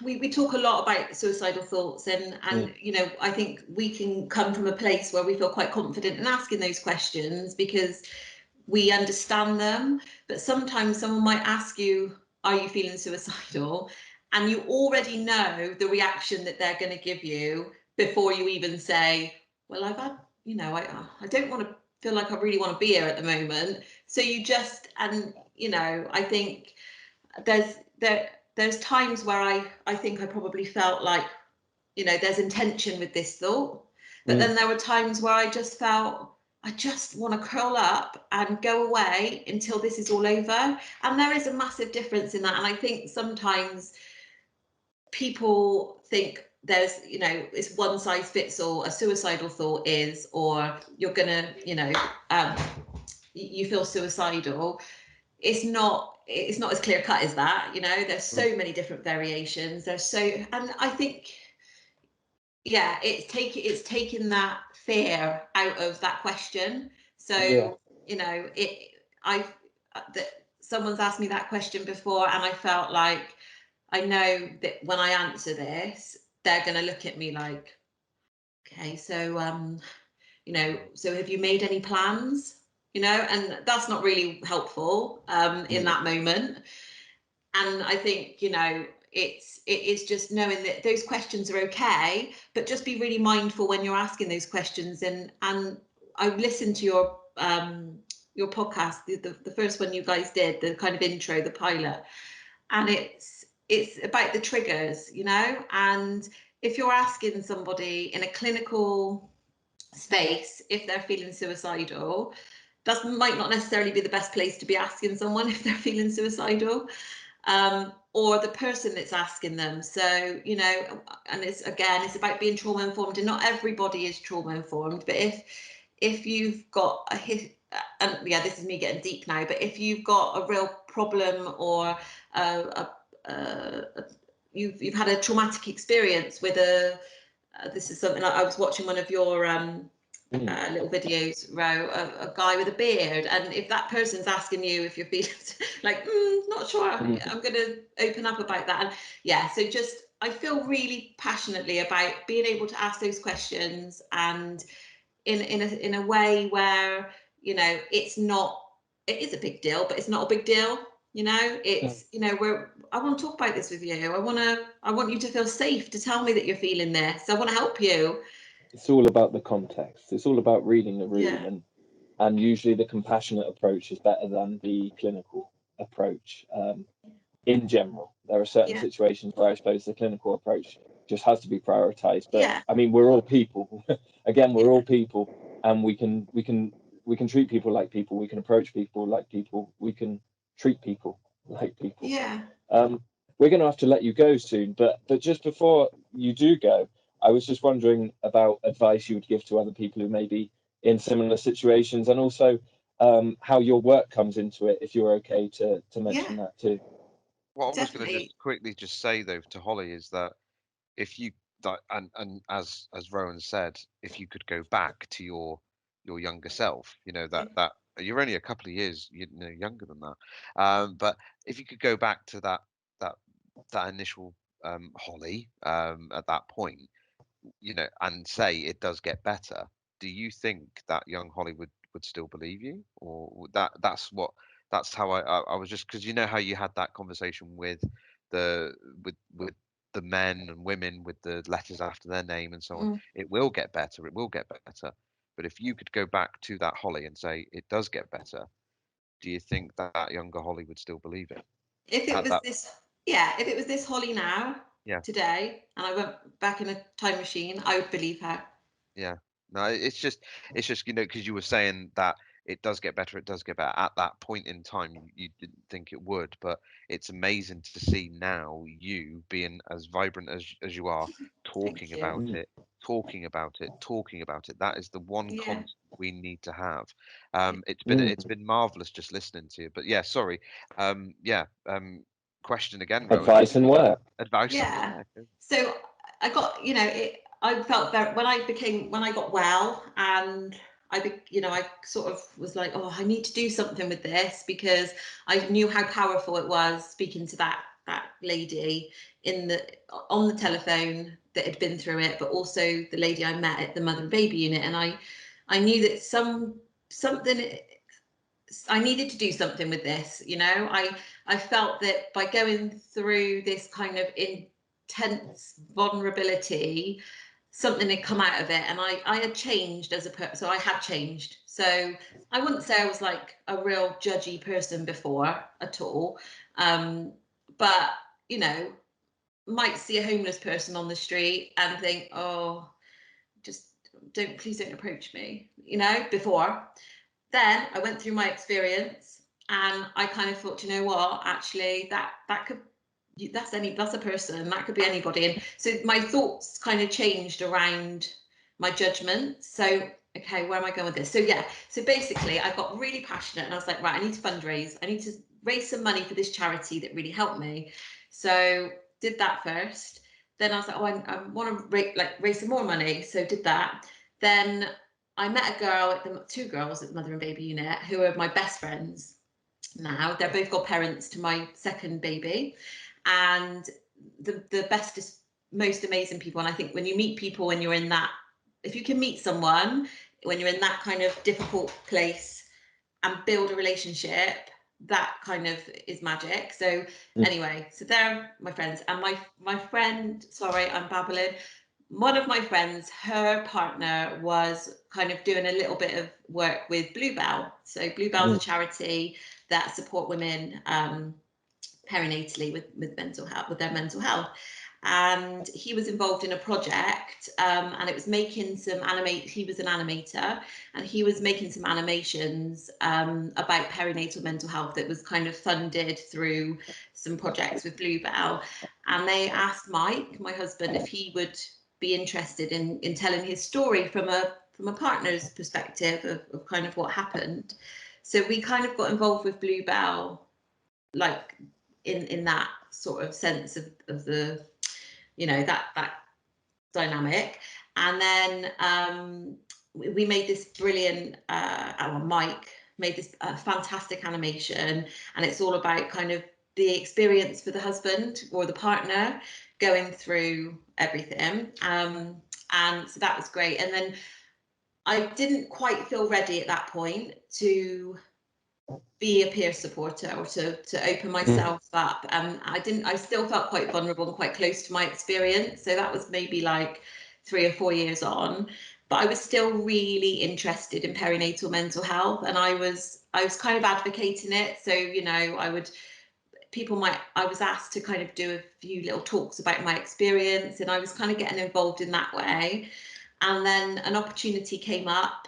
We talk a lot about suicidal thoughts, and you know, I think we can come from a place where we feel quite confident in asking those questions because we understand them. But sometimes someone might ask you, are you feeling suicidal? And you already know the reaction that they're going to give you before you even say, well, I've had, you know, I don't want to feel like I really want to be here at the moment. So you just, and you know, I think there's times where I think I probably felt like, you know, there's intention with this thought, but then there were times where I just felt I just want to curl up and go away until this is all over. And there is a massive difference in that. And I think sometimes people think there's, you know, it's one size fits all, a suicidal thought is, or you're gonna, you know, you feel suicidal. It's not as clear cut as that, you know. There's so many different variations. And I think, yeah, it's taking that fear out of that question. So you know, someone's asked me that question before, and I felt like I know that when I answer this, they're going to look at me like, okay, so you know, so have you made any plans? You know, and that's not really helpful in that moment. And I think, you know, it is just knowing that those questions are okay, but just be really mindful when you're asking those questions. And I listened to your podcast, the first one you guys did, the kind of intro, the pilot, and it's about the triggers, you know. And if you're asking somebody in a clinical space if they're feeling suicidal, that might not necessarily be the best place to be asking someone if they're feeling suicidal, or the person that's asking them. So, you know, and it's about being trauma informed, and not everybody is trauma informed. But if you've got and yeah, this is me getting deep now, but if you've got a real problem, or you've had a traumatic experience with this is something I was watching one of your little videos, Ro, a guy with a beard, and if that person's asking you if you're feeling like not sure, I'm going to open up about that. And yeah, so just I feel really passionately about being able to ask those questions, and in a way where, you know, it is a big deal, but it's not a big deal. You know, it's, you know, I want to talk about this with you. I want you to feel safe to tell me that you're feeling this. I want to help you. It's all about the context. It's all about reading the room, and usually the compassionate approach is better than the clinical approach. In general, there are certain situations where I suppose the clinical approach just has to be prioritized. But I mean, we're all people. Again, we're all people, and we can treat people like people. We can approach people like people. We can treat people like people. Yeah. We're going to have to let you go soon, but just before you do go, I was just wondering about advice you would give to other people who may be in similar situations, and also how your work comes into it, if you're okay to mention that too. What I was going to Definitely. just quickly just say though to Holly is that if you and as Rowan said, if you could go back to your younger self, you know, that you're only a couple of years, you know, younger than that, but if you could go back to that initial Holly at that point, you know, and say it does get better, do you think that young Holly would still believe you, or that's how I was, just because you know how you had that conversation with the with the men and women with the letters after their name and so on. It will get better. It will get better. But if you could go back to that Holly and say it does get better, do you think that younger Holly would still believe it? If it was this, if it was this Holly now, Yeah. today, and I went back in a time machine, I would believe her. Yeah. No, it's just you know, because you were saying that it does get better. It does get better. At that point in time, you didn't think it would, but it's amazing to see now you being as vibrant as you are, talking you. about it, talking about it, talking about it. That is the one Yeah. constant we need to have. It's Mm. been marvelous just listening to you. But yeah, sorry. Yeah. Question again, Rowan. Advice and work. Advice and Yeah. work. So I got, I felt very, when I got well, and I sort of was like, oh, I need to do something with this, because I knew how powerful it was speaking to that lady on the telephone that had been through it, but also the lady I met at the mother and baby unit. And I knew that something, I needed to do something with this. I felt that by going through this kind of intense vulnerability, something had come out of it, and I had changed as a person. So I had changed. So I wouldn't say I was like a real judgy person before at all. But might see a homeless person on the street and think, oh, just please don't approach me, before. Then I went through my experience, and I kind of thought, you know what, actually that's a person, that could be anybody. And so my thoughts kind of changed around my judgment. So, okay, where am I going with this? So yeah, so basically I got really passionate, and I was like, right, I need to fundraise. I need to raise some money for this charity that really helped me. So did that first. Then I was like, oh, I want to raise some more money. So did that. Then I met two girls at the mother and baby unit who are my best friends now. They're both godparents to my second baby, and the bestest, most amazing people. And I think when you meet people, when you're in that, if you can meet someone when you're in that kind of difficult place and build a relationship, that kind of is magic. So anyway, so they're my friends. And my friend, sorry, I'm babbling. One of my friends, her partner was kind of doing a little bit of work with Bluebell. So Bluebell's a charity that support women perinatally with mental health, with their mental health. And he was involved in a project, and it was making some he was an animator, and he was making some animations about perinatal mental health that was kind of funded through some projects with Bluebell. And they asked Mike, my husband, if he would be interested in telling his story from a partner's perspective of kind of what happened. So we kind of got involved with Bluebell, like in that sort of sense of the, that dynamic. And then we made this brilliant, Mike made this fantastic animation, and it's all about kind of the experience for the husband or the partner going through everything. And so that was great. And then I didn't quite feel ready at that point to be a peer supporter or to open myself up. I still felt quite vulnerable and quite close to my experience. So that was maybe like 3 or 4 years on, but I was still really interested in perinatal mental health, and I was kind of advocating it. So, I was asked to kind of do a few little talks about my experience, and I was kind of getting involved in that way. And then an opportunity came up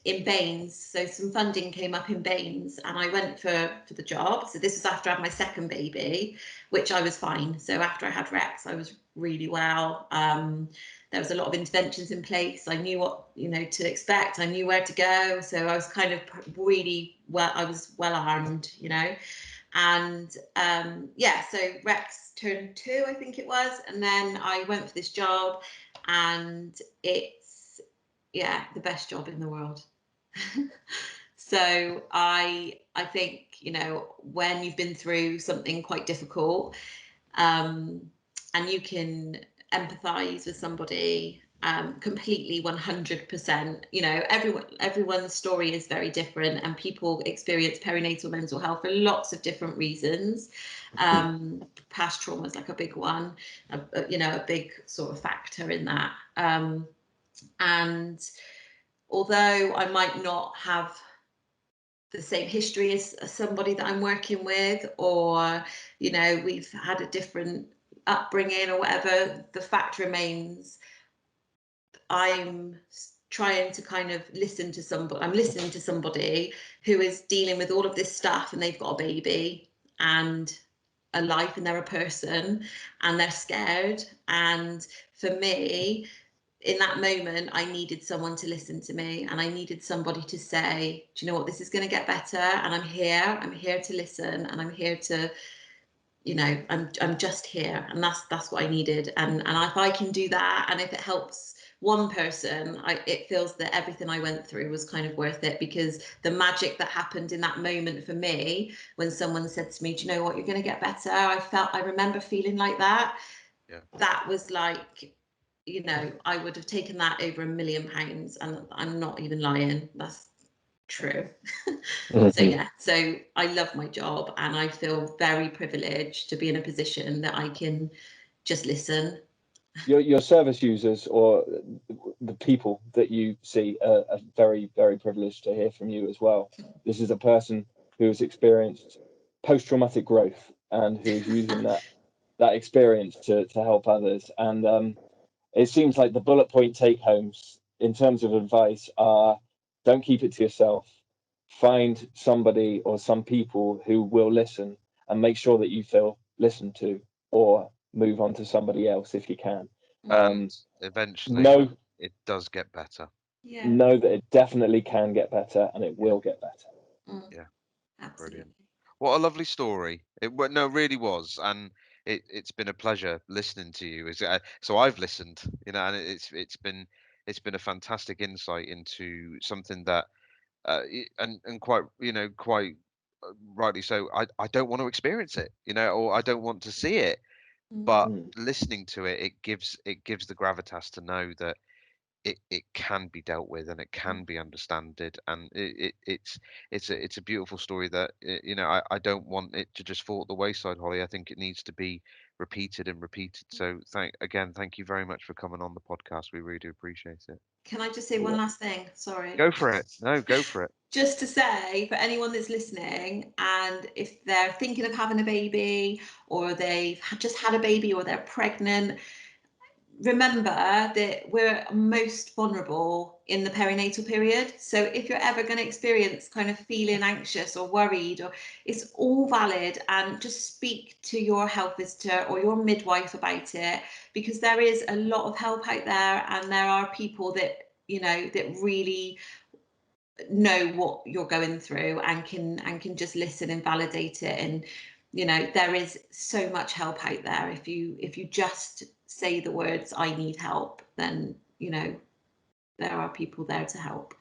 in Baines. So some funding came up in Baines, and I went for the job. So this was after I had my second baby, which I was fine. So after I had Rex, I was really well. There was a lot of interventions in place. I knew what, to expect. I knew where to go. So I was kind of really well, I was well armed, And so Rex turned 2, I think it was. And then I went for this job, and it's the best job in the world. So I think, when you've been through something quite difficult, and you can empathize with somebody completely 100%. Everyone's story is very different, and people experience perinatal mental health for lots of different reasons. Past trauma is like a big one, a big sort of factor in that. And although I might not have the same history as somebody that I'm working with, or we've had a different upbringing or whatever, the fact remains I'm trying to kind of listen to somebody. I'm listening to somebody who is dealing with all of this stuff, and they've got a baby and a life, and they're a person, and they're scared. And for me, in that moment, I needed someone to listen to me, and I needed somebody to say, do you know what, this is going to get better, and I'm here to listen, and I'm here to, I'm just here, and that's what I needed. And if I can do that, and if it helps one person, it feels that everything I went through was kind of worth it, because the magic that happened in that moment for me, when someone said to me, do you know what, you're going to get better, I remember feeling like that. Yeah. That was like, I would have taken that over £1 million, and I'm not even lying. That's true. So yeah, so I love my job, and I feel very privileged to be in a position that I can just listen. Your service users, or the people that you see, are very, very privileged to hear from you as well. This is a person who has experienced post-traumatic growth and who is using that experience to help others. And it seems like the bullet point take homes in terms of advice are: don't keep it to yourself. Find somebody or some people who will listen, and make sure that you feel listened to, or move on to somebody else if you can. And eventually it does get better. Yeah. Know that it definitely can get better, and it will get better. Yeah. Absolutely. Brilliant. What a lovely story. It really was, and it's been a pleasure listening to you. So I've listened, and it's been a fantastic insight into something that and quite rightly so. I don't want to experience it, or I don't want to see it, but listening to it, it gives the gravitas to know that it can be dealt with, and it can be understood, and it's a beautiful story that I don't want it to just fall at the wayside, Holly. I think it needs to be repeated and repeated. So thank you very much for coming on the podcast. We really do appreciate it. Can I just say one last thing? Sorry. Go for it. No, go for it. Just to say, for anyone that's listening, and if they're thinking of having a baby, or they've just had a baby, or they're pregnant, remember that we're most vulnerable in the perinatal period. So if you're ever going to experience kind of feeling anxious or worried, or it's all valid, and just speak to your health visitor or your midwife about it, because there is a lot of help out there, and there are people that that really know what you're going through, and can just listen and validate it. And there is so much help out there. If you just say the words, I need help, then there are people there to help.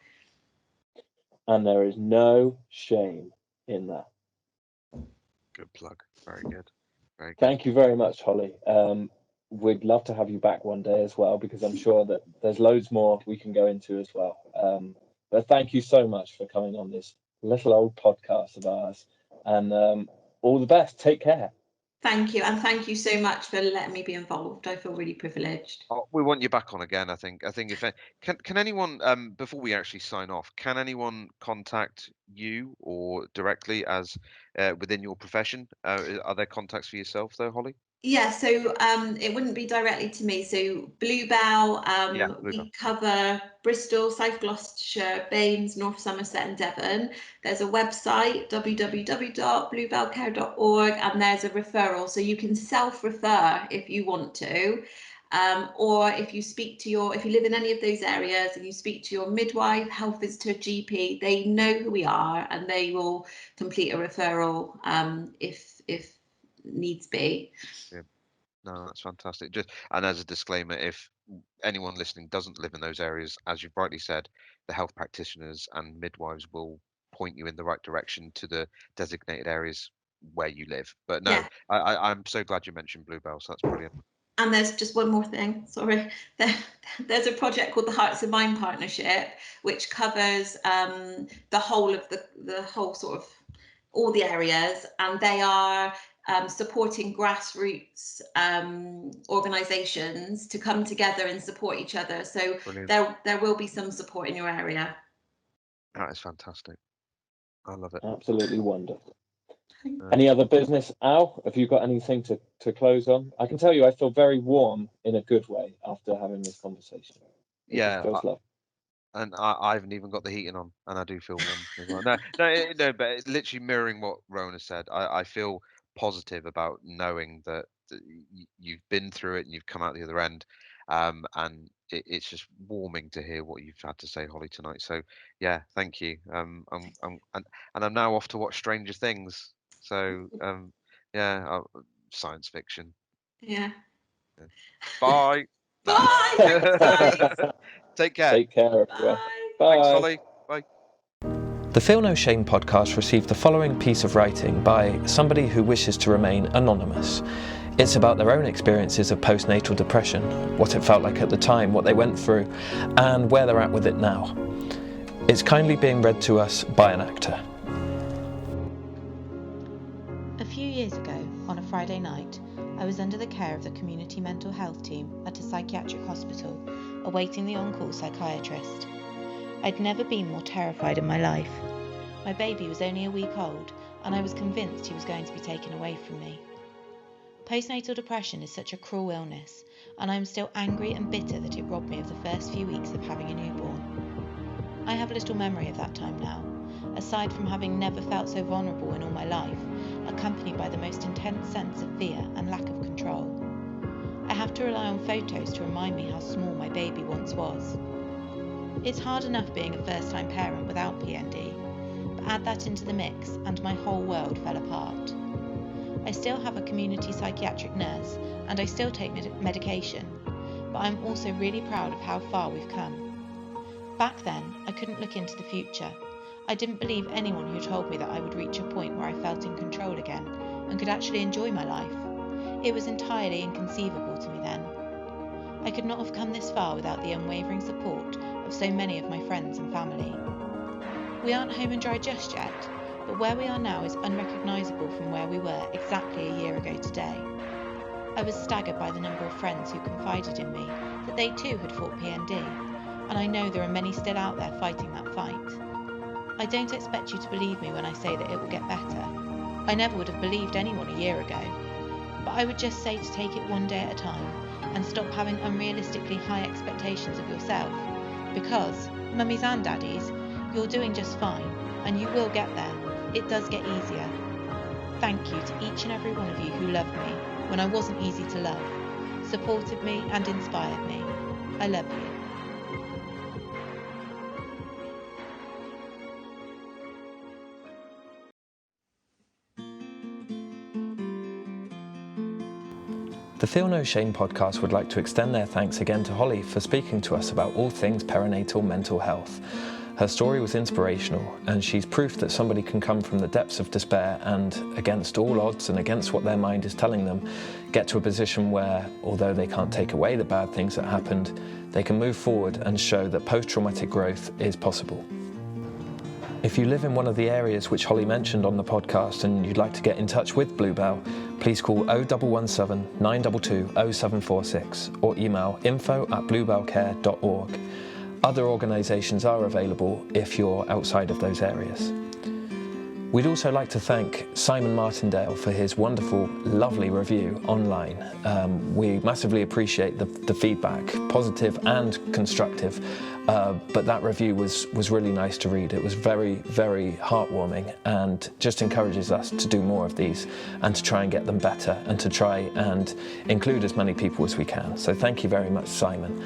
And there is no shame in that. Good plug. Very good. Very good. Thank you very much, Holly. We'd love to have you back one day as well, because I'm sure that there's loads more we can go into as well. But thank you so much for coming on this little old podcast of ours, and all the best. Take care. Thank you, and thank you so much for letting me be involved. I feel really privileged. Oh, we want you back on again. I think if can anyone before we actually sign off, can anyone contact you or directly as within your profession? Are there contacts for yourself though, Holly? Yeah, so it wouldn't be directly to me. So Bluebell, Bluebell. we cover Bristol, South Gloucestershire, Baines, North Somerset and Devon. There's a website, www.bluebellcare.org, and there's a referral. So you can self-refer if you want to. Or if you live in any of those areas and you speak to your midwife, health visitor, GP, they know who we are, and they will complete a referral if needs be. Yeah. No, that's fantastic. And as a disclaimer, if anyone listening doesn't live in those areas, as you've rightly said, the health practitioners and midwives will point you in the right direction to the designated areas where you live. But no, Yeah. I'm so glad you mentioned Bluebell. So that's brilliant. And there's just one more thing, sorry. There's a project called the Hearts and Mind Partnership, which covers the whole of the whole sort of all the areas, and they are supporting grassroots organisations to come together and support each other. So Brilliant. there will be some support in your area. That is fantastic. I love it. Absolutely wonderful. Any other business, Al? Have you got anything to close on? I can tell you I feel very warm in a good way after having this conversation. It just feels lovely. and I haven't even got the heating on, and I do feel warm as well. No, but it's literally mirroring what Rowan has said. I feel positive about knowing that you've been through it and you've come out the other end. And it's just warming to hear what you've had to say, Holly, tonight. So yeah, thank you. And I'm now off to watch Stranger Things. So yeah, science fiction. Yeah. Bye. No. Bye. Thanks, guys. Take care. Take care, everyone. Bye. Thanks, Bye. Holly. Bye. The Feel No Shame podcast received the following piece of writing by somebody who wishes to remain anonymous. It's about their own experiences of postnatal depression, what it felt like at the time, what they went through, and where they're at with it now. It's kindly being read to us by an actor. A few years ago, on a Friday night, I was under the care of the community mental health team at a psychiatric hospital, awaiting the on-call psychiatrist. I'd never been more terrified in my life. My baby was only a week old, and I was convinced he was going to be taken away from me. Postnatal depression is such a cruel illness, and I am still angry and bitter that it robbed me of the first few weeks of having a newborn. I have little memory of that time now, aside from having never felt so vulnerable in all my life, accompanied by the most intense sense of fear and lack of control. I have to rely on photos to remind me how small my baby once was. It's hard enough being a first-time parent without PND, but add that into the mix and my whole world fell apart. I still have a community psychiatric nurse and I still take medication, but I'm also really proud of how far we've come. Back then, I couldn't look into the future. I didn't believe anyone who told me that I would reach a point where I felt in control again and could actually enjoy my life. It was entirely inconceivable to me then. I could not have come this far without the unwavering support of so many of my friends and family. We aren't home and dry just yet, but where we are now is unrecognisable from where we were exactly a year ago today. I was staggered by the number of friends who confided in me that they too had fought PND, and I know there are many still out there fighting that fight. I don't expect you to believe me when I say that it will get better. I never would have believed anyone a year ago, but I would just say to take it one day at a time and stop having unrealistically high expectations of yourself, because, mummies and daddies, you're doing just fine, and you will get there. It does get easier. Thank you to each and every one of you who loved me when I wasn't easy to love, supported me and inspired me. I love you. The Feel No Shame podcast would like to extend their thanks again to Holly for speaking to us about all things perinatal mental health. Her story was inspirational, and she's proof that somebody can come from the depths of despair and, against all odds and against what their mind is telling them, get to a position where, although they can't take away the bad things that happened, they can move forward and show that post-traumatic growth is possible. If you live in one of the areas which Holly mentioned on the podcast and you'd like to get in touch with Bluebell, please call 0117 922 0746 or email info@bluebellcare.org. Other organisations are available if you're outside of those areas. We'd also like to thank Simon Martindale for his wonderful, lovely review online. We massively appreciate the feedback, positive and constructive, but that review was really nice to read. It was very, very heartwarming and just encourages us to do more of these and to try and get them better and to try and include as many people as we can. So thank you very much, Simon.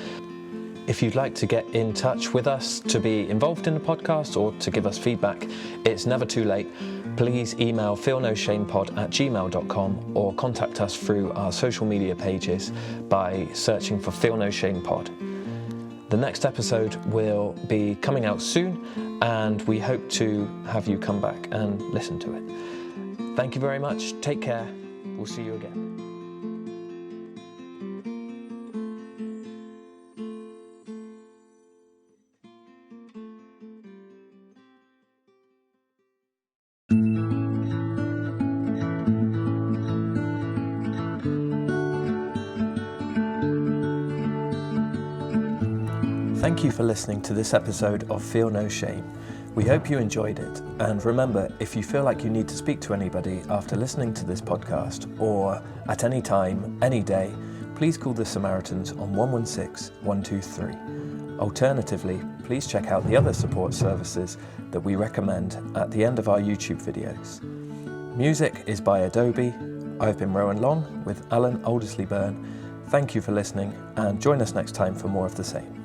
If you'd like to get in touch with us to be involved in the podcast or to give us feedback, it's never too late. Please email feelnoshamepod@gmail.com or contact us through our social media pages by searching for Feel No Shame Pod. The next episode will be coming out soon, and we hope to have you come back and listen to it. Thank you very much. Take care. We'll see you again. Thank you for listening to this episode of Feel No Shame. We hope you enjoyed it, and remember, if you feel like you need to speak to anybody after listening to this podcast, or at any time, any day, please call the Samaritans on 116 123. Alternatively, please check out the other support services that we recommend at the end of our YouTube videos. Music is by Adobe. I've been Rowan Long with Alan Aldersley-Byrne. Thank you for listening, and join us next time for more of the same.